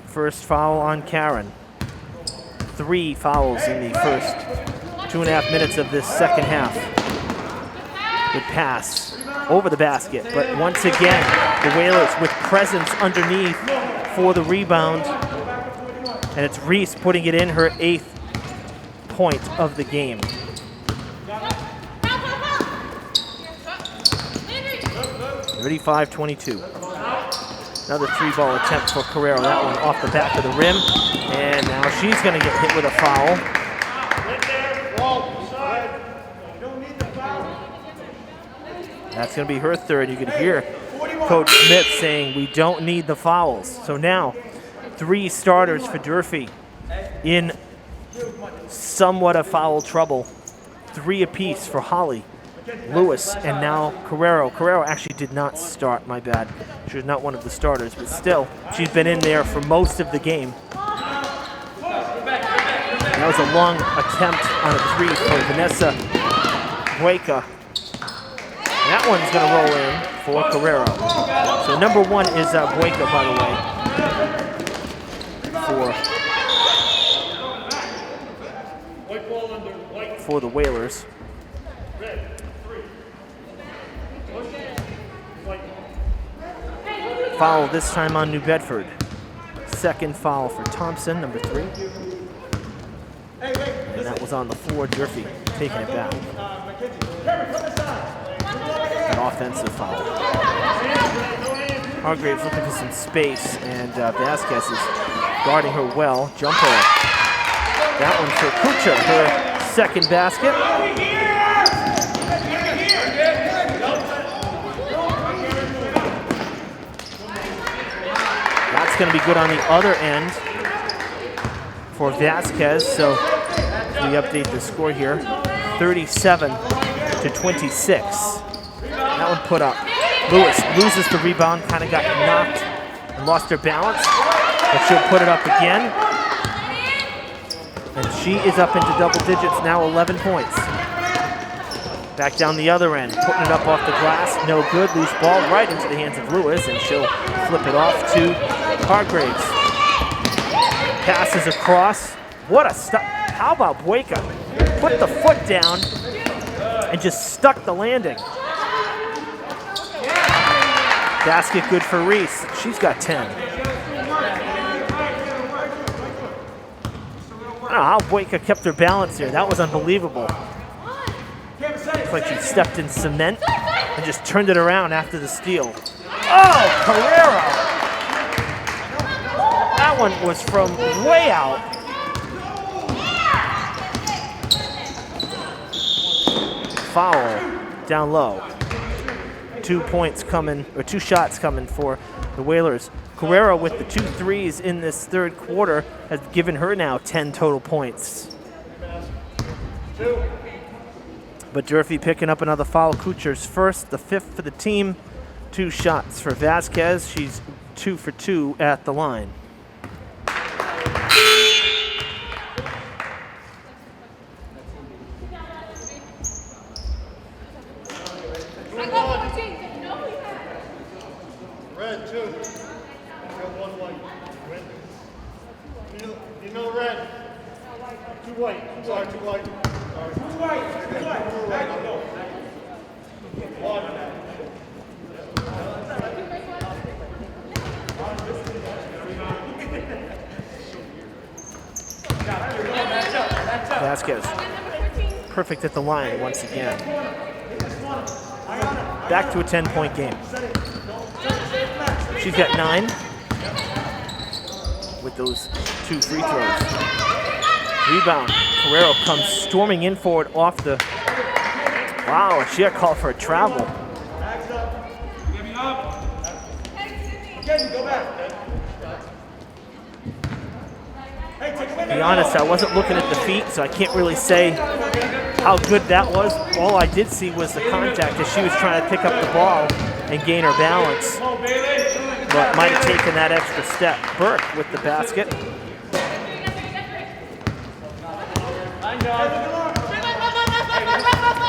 First foul on Karen. 3 fouls in the first 2.5 minutes of this second half. Good pass over the basket, but once again, the Whalers with presence underneath for the rebound. And it's Reese putting it in, her 8th point of the game. (35-22). Another 3-ball attempt for Carrero. That one off the back of the rim. And now she's going to get hit with a foul. That's going to be her 3rd. You can hear Coach Smith saying we don't need the fouls. So now 3 starters for Durfee in somewhat of foul trouble. 3 apiece for Holly, Lewis, and now Carrero. Carrero actually did not start, my bad. She was not one of the starters, but still, she's been in there for most of the game. That was a long attempt on a 3 for Vanessa Hueca. That one's going to roll in for Carrero. So number 1 is Hueca, by the way, for the Whalers. Foul this time on New Bedford. Second foul for Thompson, number 3. And that was on the floor. Durfee taking it back. An offensive foul. Hargraves looking for some space, and Vasquez is guarding her well. Jumper. That one for Kuchar, her second basket. That's going to be good on the other end for Vasquez. So we update the score here, 37-26. That one put up. Lewis loses the rebound, kind of got knocked and lost her balance, but she'll put it up again. And she is up into double digits now, 11 points. Back down the other end, putting it up off the glass, no good. Loose ball right into the hands of Lewis, and she'll flip it off to Hargraves. Passes across. What a stop. How about Hueca? Put the foot down and just stuck the landing. Basket good for Reese. She's got 10. I don't know how Hueca kept her balance here. That was unbelievable. Looks like she stepped in cement and just turned it around after the steal. Oh, Carrero! That one was from way out. Foul down low. 2 points coming, or 2 shots coming for the Whalers. Carrero with the 2 threes in this third quarter has given her now 10 total points. But Durfee picking up another foul. Kuchar's first, the 5th for the team. 2 shots for Vasquez. She's 2 for 2 at the line. Red, 2. Got 1 white. Red. You know red. 2 white. Sorry, 2 white. Sorry. 2 white. 2 white. 1. Vasquez, perfect at the line once again. Back to a 10-point game. She's got 9 with those 2 free throws. Rebound. Carrero comes storming in forward off the... Wow, and she got called for a travel. To be honest, I wasn't looking at the feet, so I can't really say how good that was. All I did see was the contact as she was trying to pick up the ball and gain her balance, but might have taken that extra step. Burke with the basket.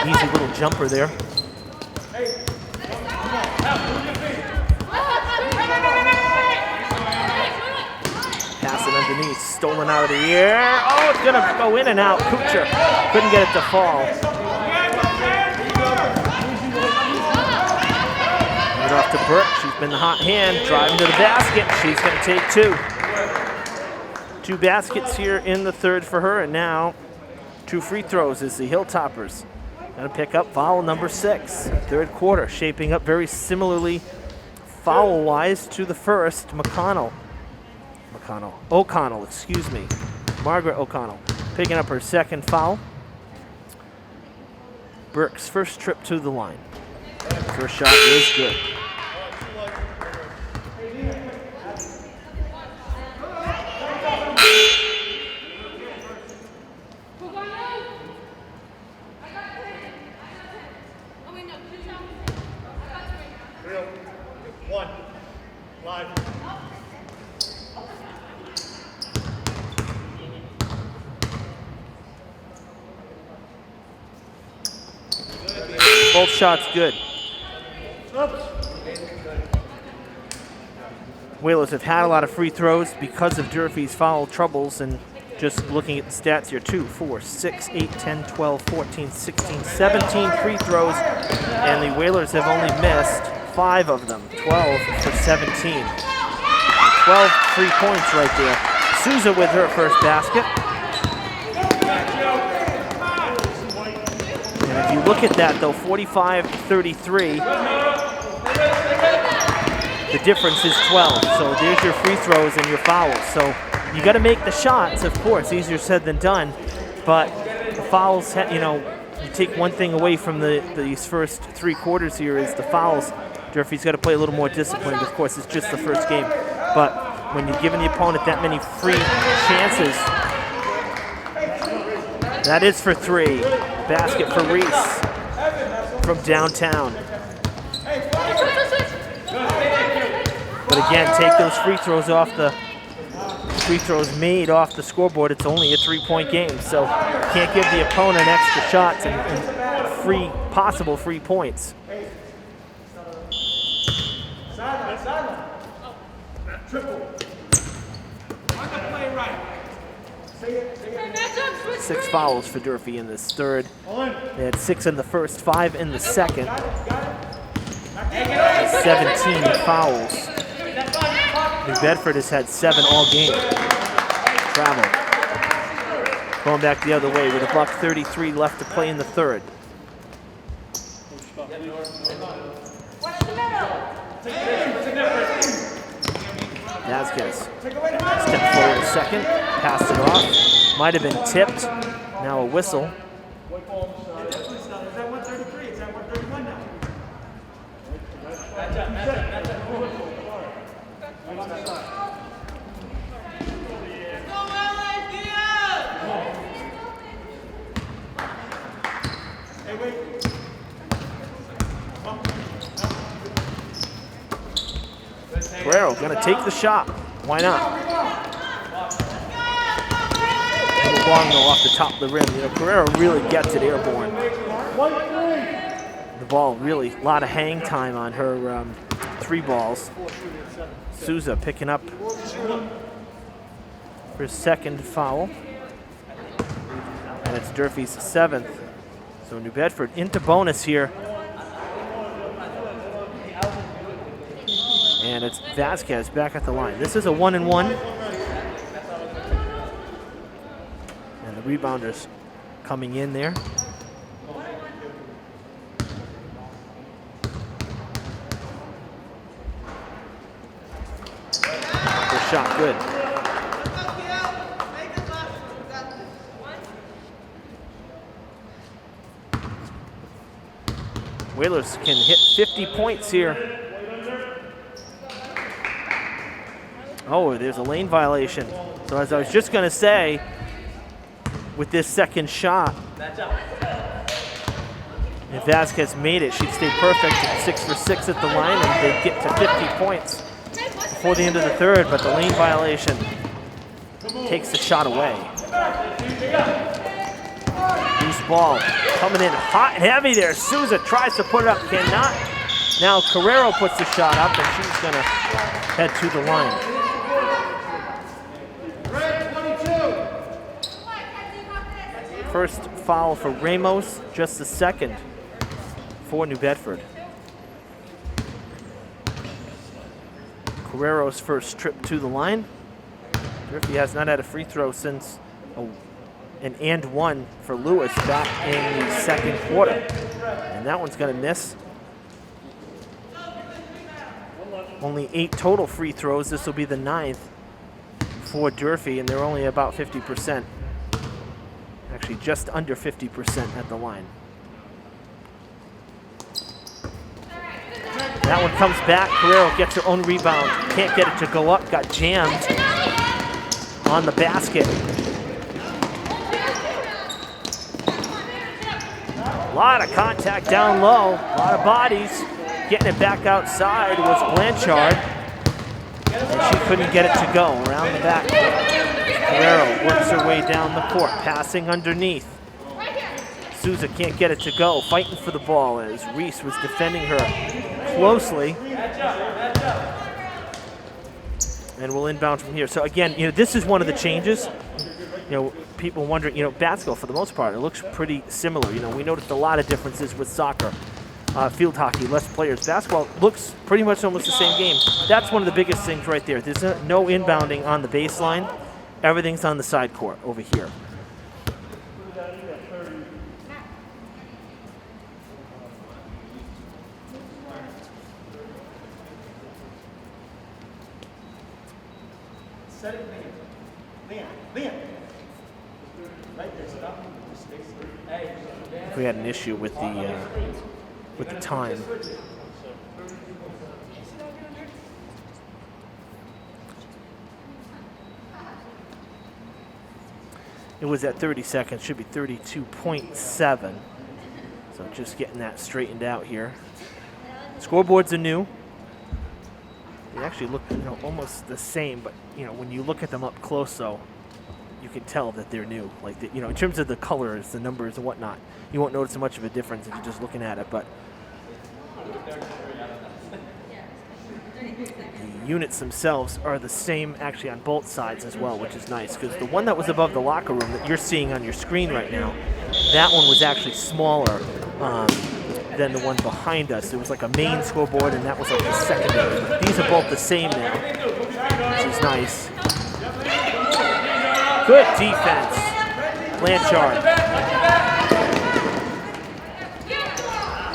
Easy little jumper there. Pass it underneath, stolen out of the air. Oh, it's gonna go in and out. Kuchar couldn't get it to fall. Give it off to Burke. She's been the hot hand, driving to the basket. She's gonna take 2. 2 baskets here in the third for her, and now 2 free throws as the Hilltoppers gonna pick up foul number 6. Third quarter shaping up very similarly foul-wise to the first. O'Connell, excuse me. Margaret O'Connell picking up her second foul. Burke's first trip to the line. First shot is good. Both shots good. Whalers have had a lot of free throws because of Durfee's foul troubles, and just looking at the stats here, 2, 4, 6, 8, 10, 12, 14, 16, 17 free throws, and the Whalers have only missed 5 of them, 12 for 17. 12 free points right there. Souza with her first basket. And if you look at that though, 45-33, the difference is 12. So there's your free throws and your fouls. So you got to make the shots, of course, easier said than done, but the fouls, you know, you take one thing away from these first 3 quarters here is the fouls. Durfee's got to play a little more disciplined. Of course, it's just the first game, but when you're giving the opponent that many free chances, that is for 3. Basket for Reese from downtown. But again, take those free throws off the made off the scoreboard. It's only a 3-point game, so you can't give the opponent extra shots and possible free points. Triple. 6 fouls for Durfee in this third. They had 6 in the first, 5 in the second. 17 fouls. New Bedford has had 7 all game. Travel. Going back the other way with a $1:33 left to play in the third. Vasquez stepped forward a second, passed it off. Might have been tipped. Now a whistle. Guerrero gonna take the shot. Why not? A little long though off the top of the rim. You know, Guerrero really gets it airborne. The ball really, a lot of hang time on her 3 balls. Souza picking up her second foul. And it's Durfee's 7th. So New Bedford into bonus here. And it's Vasquez back at the line. This is a 1-and-1. And the rebounders coming in there. First shot good. Whalers can hit 50 points here. Oh, there's a lane violation. So as I was just gonna say, with this second shot, if Vasquez made it, she'd stay perfect at 6 for 6 at the line and they'd get to 50 points before the end of the third, but the lane violation takes the shot away. Loose ball coming in hot and heavy there. Souza tries to put it up, cannot. Now Guerrero puts the shot up and she's gonna head to the line. First foul for Ramos, just the second for New Bedford. Guerrero's first trip to the line. Durfee has not had a free throw since an and one for Lewis back in the second quarter. And that one's gonna miss. Only 8 total free throws. This will be the 9th for Durfee, and they're only about 50%. Actually, just under 50% at the line. That one comes back. Guerrero gets her own rebound. Can't get it to go up. Got jammed on the basket. A lot of contact down low. A lot of bodies. Getting it back outside was Blanchard. And she couldn't get it to go around the back. Guerrero works her way down the court, passing underneath. Souza can't get it to go. Fighting for the ball as Reese was defending her closely. And we'll inbound from here. So again, this is one of the changes. People wondering, basketball for the most part, it looks pretty similar. We noticed a lot of differences with soccer, field hockey, less players. Basketball looks pretty much almost the same game. That's one of the biggest things right there. There's no inbounding on the baseline. Everything's on the side court over here. We had an issue with the time. It was at 30 seconds, should be 32.7. So just getting that straightened out here. Scoreboards are new. They actually look almost the same, but when you look at them up close, though, you can tell that they're new. Like in terms of the colors, the numbers, and whatnot, you won't notice much of a difference if you're just looking at it. But the units themselves are the same, actually, on both sides as well, which is nice. Because the one that was above the locker room that you're seeing on your screen right now, that one was actually smaller than the one behind us. It was like a main scoreboard, and that was like the secondary. But these are both the same now, which is nice. Good defense, Blanchard.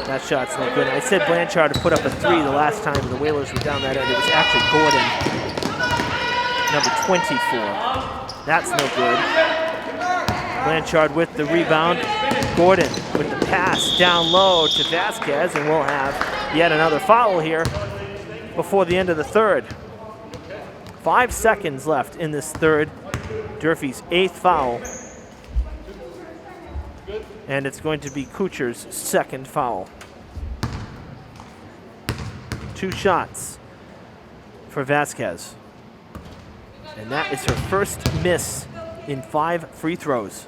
That shot's no good. I said Blanchard to put up a 3 the last time the Whalers were down that end. It was actually Gordon, number 24. That's no good. Blanchard with the rebound. Gordon with the pass down low to Vasquez, and we'll have yet another foul here before the end of the third. 5 seconds left in this third. Durfee's 8th foul. And it's going to be Kuchar's 2nd foul. 2 shots for Vasquez. And that is her first miss in 5 free throws.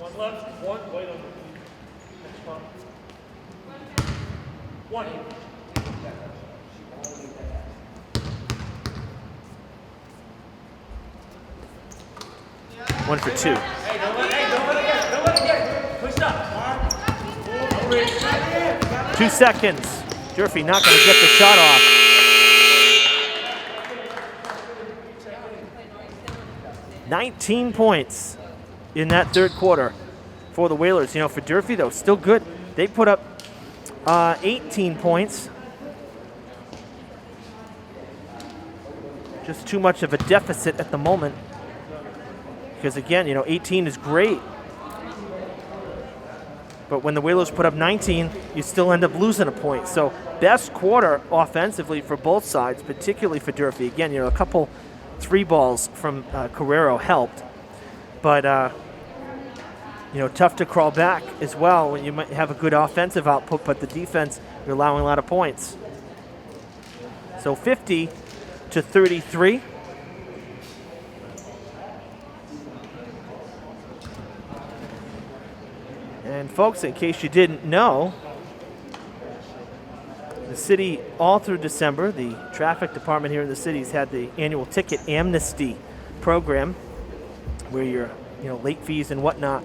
One left, one, wait on next one. One. 1 for 2. Hey, don't let it get. Push up. 2 seconds. Durfee not going to get the shot off. "19 points in that third quarter for the Whalers. For Durfee, though, still good. They put up 18 points. Just too much of a deficit at the moment. Because again, 18 is great. But when the Whalers put up 19, you still end up losing a point. So best quarter offensively for both sides, particularly for Durfee. Again, a couple 3 balls from Carrero helped. But, tough to crawl back as well when you might have a good offensive output, but the defense, you're allowing a lot of points. So 50-33. And folks, in case you didn't know, the city, all through December, the traffic department here in the city has had the annual ticket amnesty program where your late fees and whatnot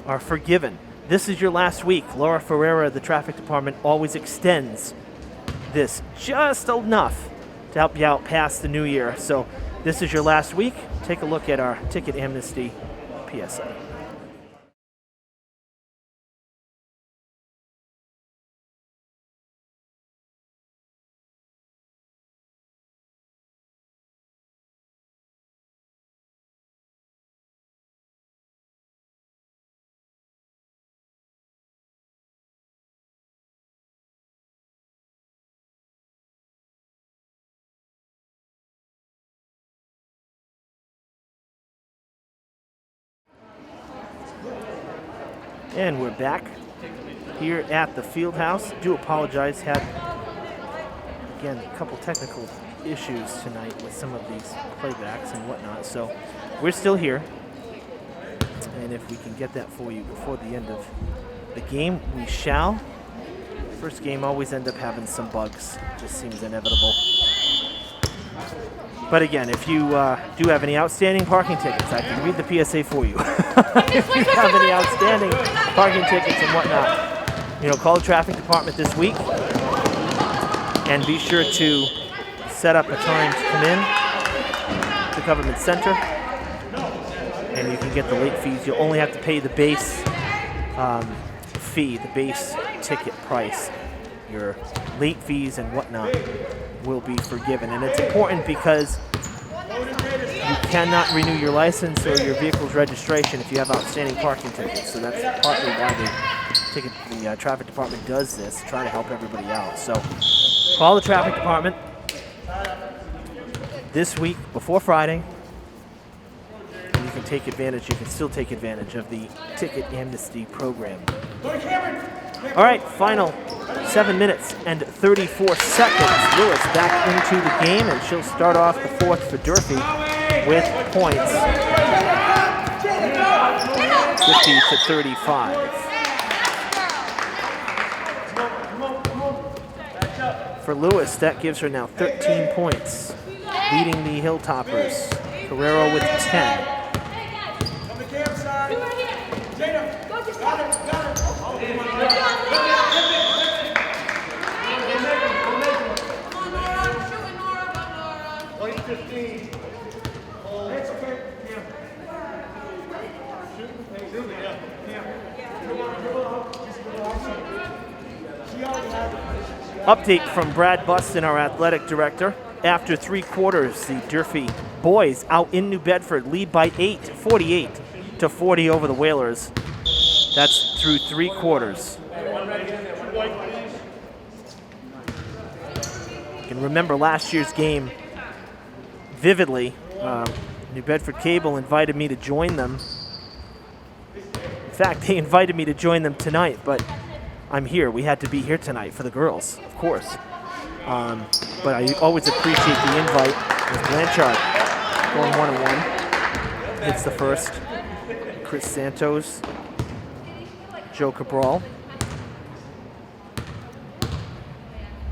are forgiven. This is your last week. Laura Ferreira, the traffic department, always extends this just enough to help you out past the new year. So this is your last week. Take a look at our ticket amnesty PSA. And we're back here at the field house. Do apologize, had, again, a couple technical issues tonight with some of these playbacks and whatnot. So we're still here. And and if we can get that for you before the end of the game, we shall. First game always end up having some bugs. Just seems inevitable. But again, if you do have any outstanding parking tickets, I can read the PSA for you. If you have any outstanding parking tickets and whatnot, call the traffic department this week and be sure to set up a time to come in to Government Center, and you can get the late fees. You'll only have to pay the base fee, the base ticket price. Your late fees and whatnot will be forgiven. And it's important because you cannot renew your license or your vehicle's registration if you have outstanding parking tickets. So that's partly why the traffic department does this, to try to help everybody out. So call the traffic department this week before Friday, and you can take advantage. You can still take advantage of the ticket amnesty program. All right, final 7 minutes and 34 seconds. Lewis back into the game, and she'll start off the fourth for Durfee with points, 50-35. For Lewis, that gives her now 13 points, leading the Hilltoppers. Carrero with 10. Update from Brad Buston, our athletic director. After 3 quarters, the Durfee boys out in New Bedford lead by 8, 48-40 over the Whalers. That's through 3 quarters. You can remember last year's game vividly. New Bedford Cable invited me to join them. In fact, they invited me to join them tonight, but I'm here. We had to be here tonight for the girls, of course. But I always appreciate the invite. There's Blanchard going 1-1. Hits the first. Chris Santos. Joe Cabral.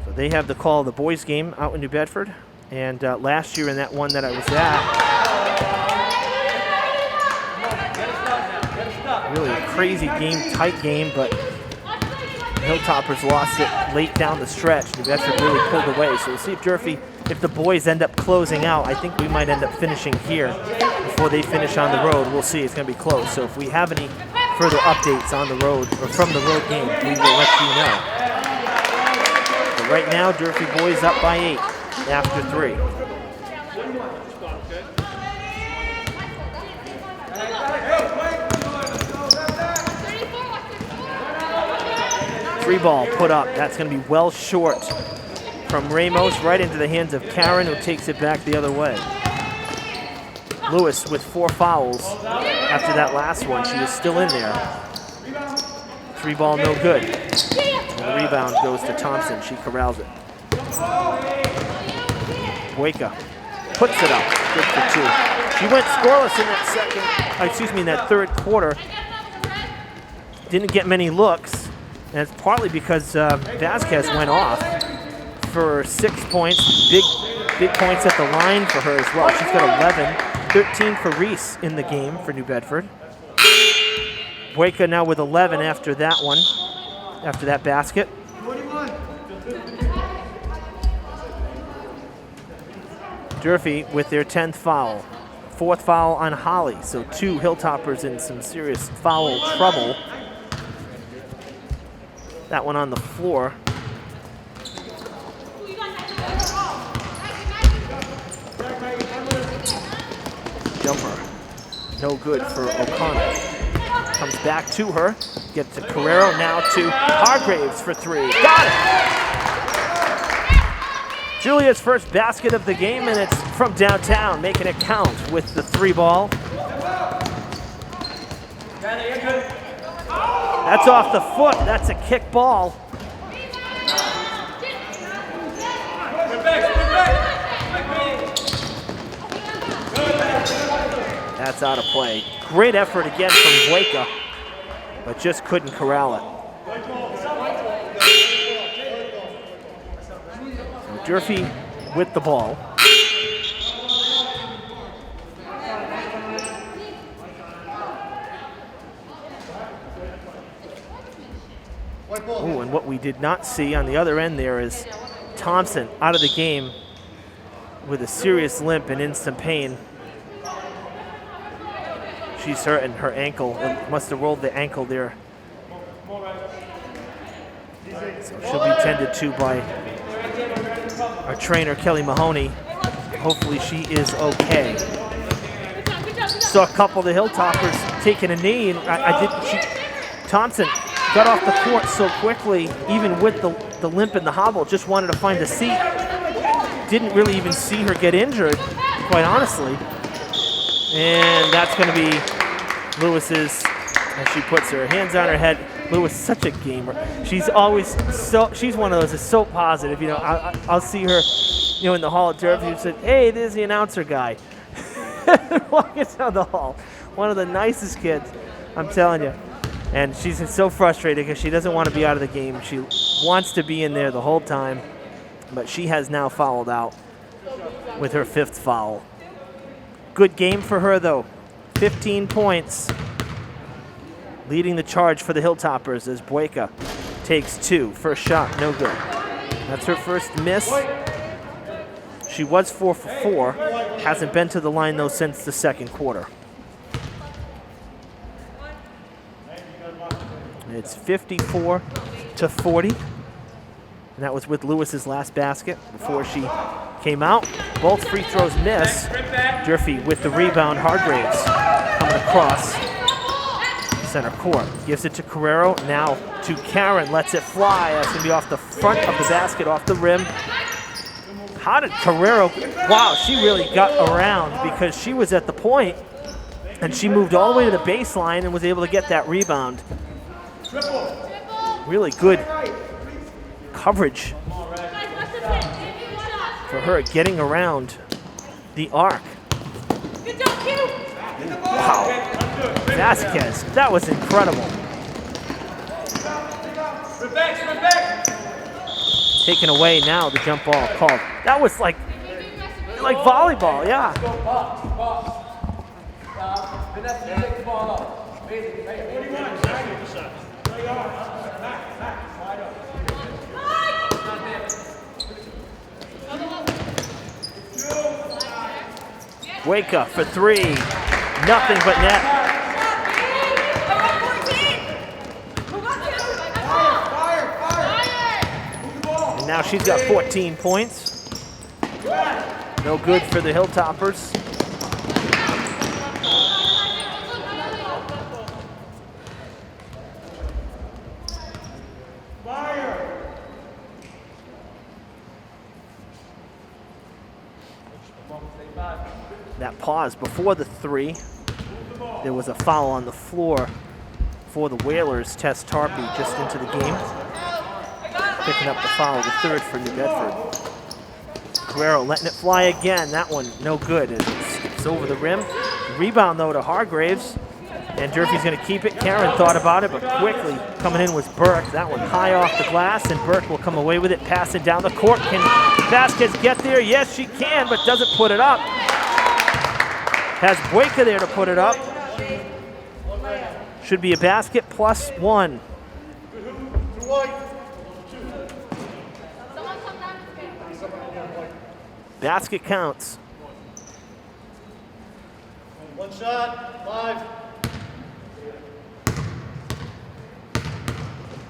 So they have the call of the boys' game out in New Bedford. And last year in that one that I was at, really a crazy game, tight game, but Hilltoppers lost it late down the stretch. New Bedford really pulled away. So we'll see if Durfee, if the boys end up closing out. I think we might end up finishing here before they finish on the road. We'll see. It's going to be close. So if we have any further updates on the road or from the road game, we will let you know. But right now, Durfee boys up by 8 after 3. Free ball put up. That's going to be well short from Ramos, right into the hands of Karen, who takes it back the other way. Lewis with 4 fouls after that last one. She is still in there. 3 ball, no good. And the rebound goes to Thompson. She corrals it. Boyka puts it up. Good for 2. She went scoreless in that in that third quarter. Didn't get many looks. And it's partly because Vasquez went off for 6 points. Big points at the line for her as well. She's got 11. 13 for Reese in the game for New Bedford. Boyka now with 11 after that one, after that basket. Durfee with their 10th foul. 4th foul on Holly. So 2 Hilltoppers in some serious foul trouble. That one on the floor. Jumper. No good for O'Connor. Comes back to her. Get to Carrero, now to Hargraves for 3. Got it! Julia's first basket of the game, and it's from downtown, making it count with the 3 ball. That's off the foot. That's a kick ball. That's out of play. Great effort again from Bueka, but just couldn't corral it. So Durfee with the ball. Ooh, and what we did not see on the other end there is Thompson out of the game with a serious limp and in some pain. She's hurting her ankle. It must have rolled the ankle there. So she'll be tended to by our trainer, Kelly Mahoney. Hopefully she is okay. Saw a couple of the Hilltoppers taking a knee, and Thompson got off the court so quickly, even with the limp and the hobble, just wanted to find a seat. Didn't really even see her get injured, quite honestly. And that's going to be Lewis's, as she puts her hands on her head. Lewis, such a gamer. She's always she's one of those that's so positive. You know, I'll see her, you know, in the hall at Durfee and said, "Hey, there's the announcer guy." Walking down the hall. One of the nicest kids, I'm telling you. And she's so frustrated because she doesn't want to be out of the game. She wants to be in there the whole time, but she has now fouled out with her 5th foul. Good game for her, though. 15 points. Leading the charge for the Hilltoppers as Bueka takes 2. First shot, no good. That's her first miss. She was 4 for 4. Hasn't been to the line, though, since the second quarter. It's 54-40. And that was with Lewis's last basket before she came out. Both free throws miss. Durfee with the rebound. Hargraves coming across center court. Gives it to Carrero. Now to Karen. Lets it fly. That's going to be off the front of the basket, off the rim. How did Carrero... Wow, she really got around because she was at the point and she moved all the way to the baseline and was able to get that rebound. Really good coverage for her getting around the arc. Wow. Vasquez, that was incredible. Taken away now, the jump ball called. That was like volleyball, yeah. Bueka for 3. Nothing but net. And now she's got 14 points. No good for the Hilltoppers. That pause before the 3. There was a foul on the floor for the Whalers. Tess Tarpey just into the game. Picking up the foul, the 3rd for New Bedford. Carrero letting it fly again. That one no good. It skips over the rim. Rebound though to Hargraves. And Durfee's going to keep it. Karen thought about it, but quickly coming in was Burke. That one high off the glass, and Burke will come away with it. Pass it down the court. Can Vasquez get there? Yes, she can, but doesn't put it up. Has Bueka there to put it up. Should be a basket plus 1. Basket counts. 1 shot, 5.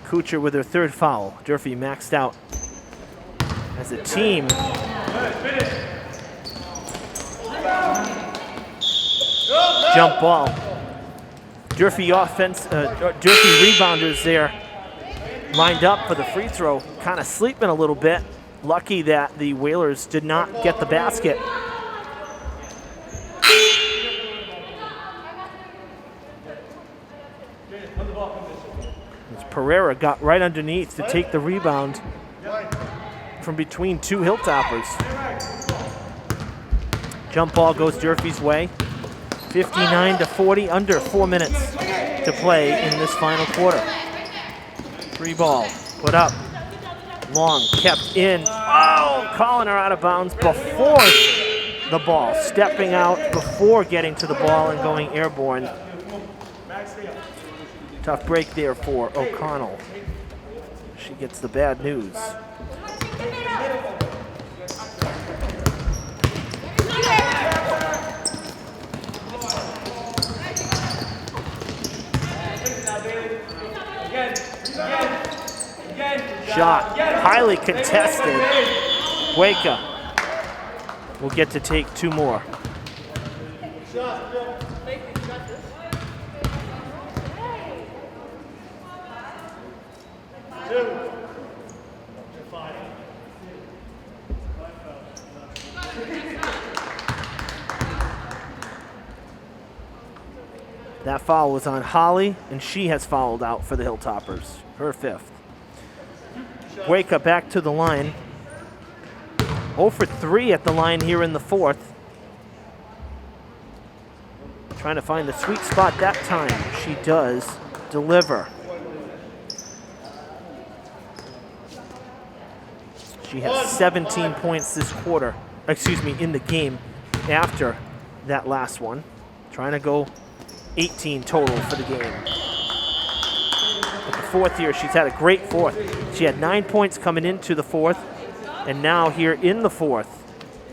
Kuchar with her 3rd foul. Durfee maxed out as a team. Jump ball. Durfee rebounders there lined up for the free throw, kind of sleeping a little bit. Lucky that the Whalers did not get the basket. As Pereira got right underneath to take the rebound from between 2 Hilltoppers. Jump ball goes Durfee's way. 59-40, under 4 minutes to play in this final quarter. 3 ball, put up, long, kept in. Oh, calling her out of bounds before the ball, stepping out before getting to the ball and going airborne. Tough break there for O'Connell. She gets the bad news. Shot, highly contested. Bueka will get to take 2 more. That foul was on Holly, and she has fouled out for the Hilltoppers, her 5th. Bueka back to the line. 0 for 3 at the line here in the 4th. Trying to find the sweet spot that time. She does deliver. She has 17 points this quarter, in the game after that last one. Trying to go 18 total for the game. But the 4th here, she's had a great 4th. She had 9 points coming into the 4th, and now here in the 4th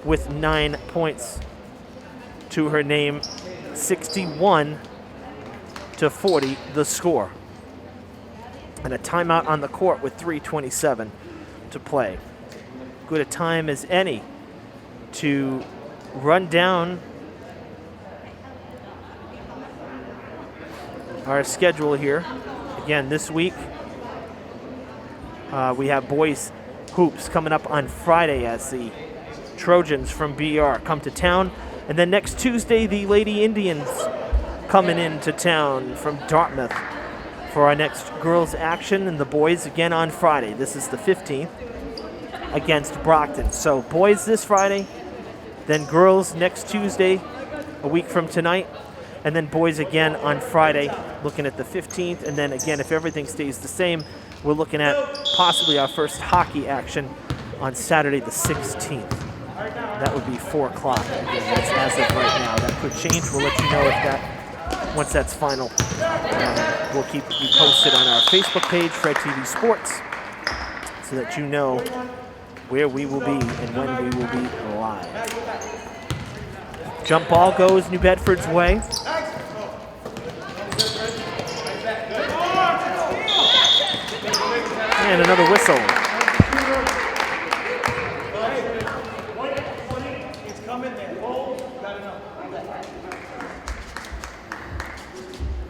with 9 points to her name, 61-40 the score. And a timeout on the court with 3:27 to play. Good a time as any to run down our schedule here. Again, this week we have boys hoops coming up on Friday as the Trojans from BR come to town. And then next Tuesday, the Lady Indians coming into town from Dartmouth for our next girls action, and the boys again on Friday. This is the 15th against Brockton. So boys this Friday, then girls next Tuesday, a week from tonight, and then boys again on Friday, looking at the 15th. And then again, if everything stays the same, we're looking at possibly our first hockey action on Saturday the 16th. That would be 4 o'clock. Again, that's as of right now. That could change. We'll let you know if that, once that's final. We'll keep you posted on our Facebook page, Fred TV Sports, so that you know where we will be and when we will be live. Jump ball goes New Bedford's way. And another whistle.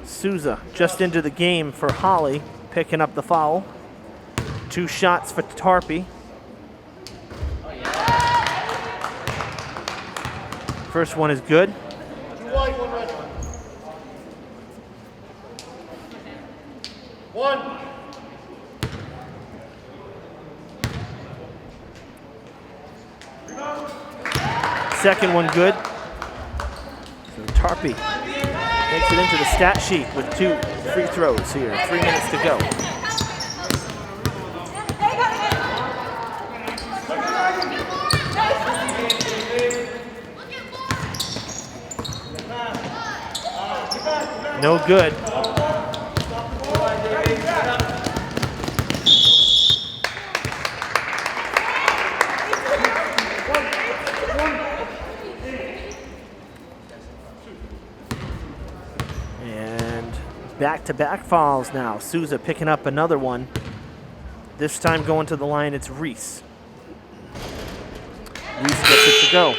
Souza just into the game for Holly, picking up the foul. 2 shots for Tarpey. First one is good. 2 white, 1 red. 1. Second one good. So Tarpey makes it into the stat sheet with 2 free throws here. 3 minutes to go. No good. And back-to-back fouls now. Souza picking up another one. This time going to the line, it's Reese. Reese gets it to go.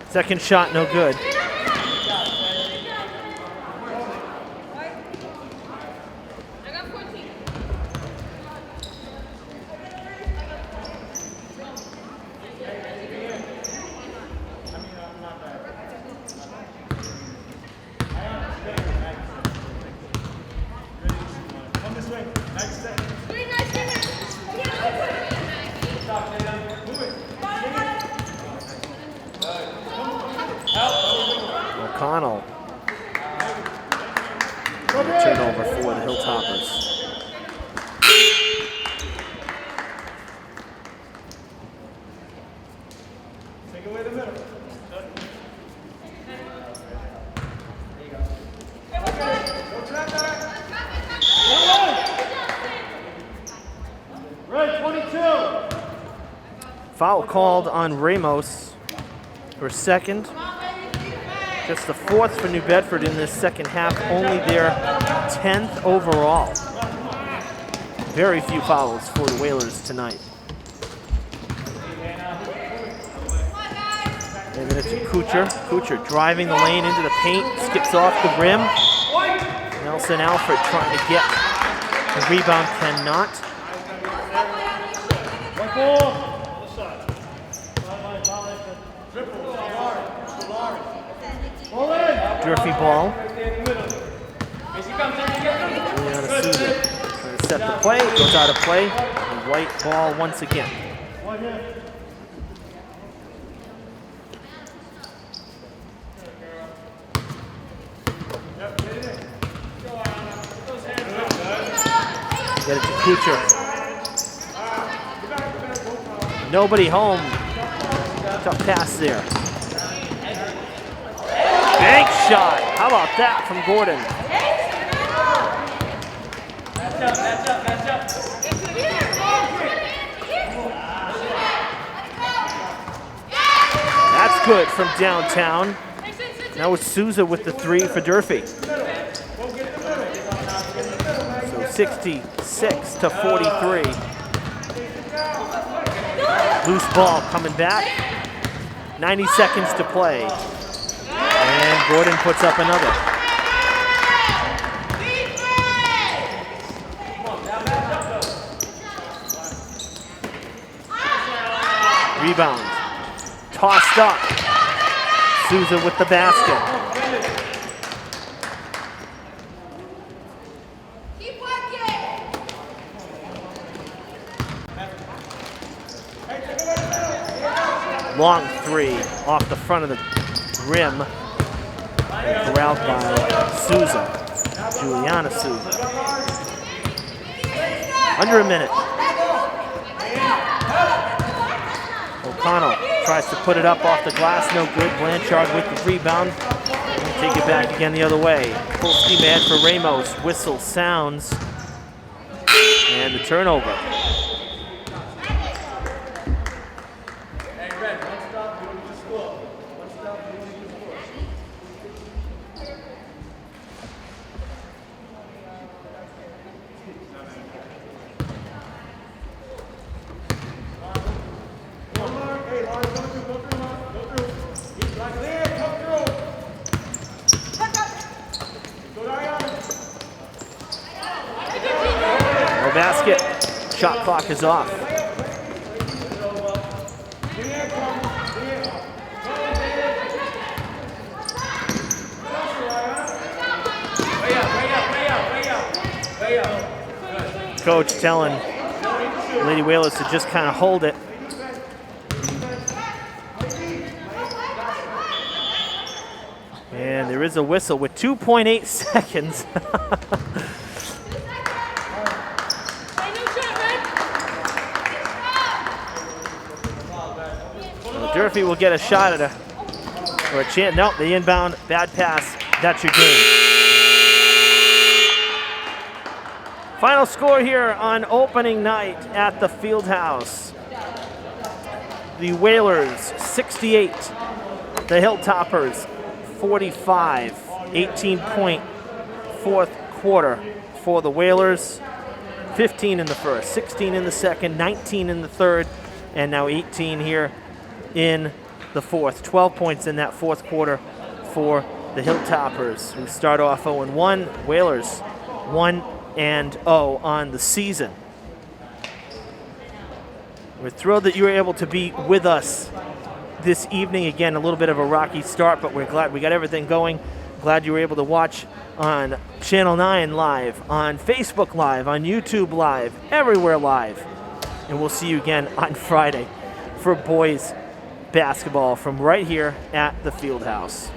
Second shot, no good. And a turnover for the Hilltoppers. Take away the middle. Red 22. Foul called on Ramos for second. Just the fourth for New Bedford in this second half, only their 10th overall. Very few fouls for the Whalers tonight. And then it's Kuchar. Kuchar driving the lane into the paint, skips off the rim. Nelson Alfred trying to get the rebound, cannot. White ball. This side. Ball in. Durfee ball. Juliana Souza trying to set the play, goes out of play. And White ball once again. White hand. Get it to Kuchar. Nobody home. Tough pass there. Bank shot. How about that from Gordon? That's good from downtown. Now it's Souza with the three for Durfee. So 66 to 43. Loose ball coming back. 90 seconds to play. And Gordon puts up another. Rebound. Tossed up. Souza with the basket. Long three off the front of the rim. Corralled by Souza. Juliana Souza. Under a minute. O'Connell tries to put it up off the glass, no good. Blanchard with the rebound. Take it back again the other way. Full steam ahead for Ramos. Whistle sounds. And the turnover. Basket. Shot clock is off. Coach telling Lady Whalers to just kind of hold it. And there is a whistle with 2.8 seconds. Durfee will get a shot at or a chance. Nope, the inbound, bad pass. That's your game. Final score here on opening night at the Fieldhouse. The Whalers 68, the Hilltoppers 45. 18-point fourth quarter for the Whalers. 15 in the first, 16 in the second, 19 in the third, and now 18 here in the fourth. 12 points in that fourth quarter for the Hilltoppers, who start off 0-1. Whalers 1-0 on the season. We're thrilled that you were able to be with us this evening. Again, a little bit of a rocky start, but we're glad we got everything going. Glad you were able to watch on Channel 9 live, on Facebook live, on YouTube live, everywhere live. And we'll see you again on Friday for boys basketball from right here at the Fieldhouse.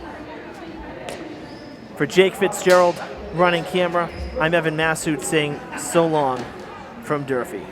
For Jake Fitzgerald running camera, I'm Evan Massoud saying so long from Durfee.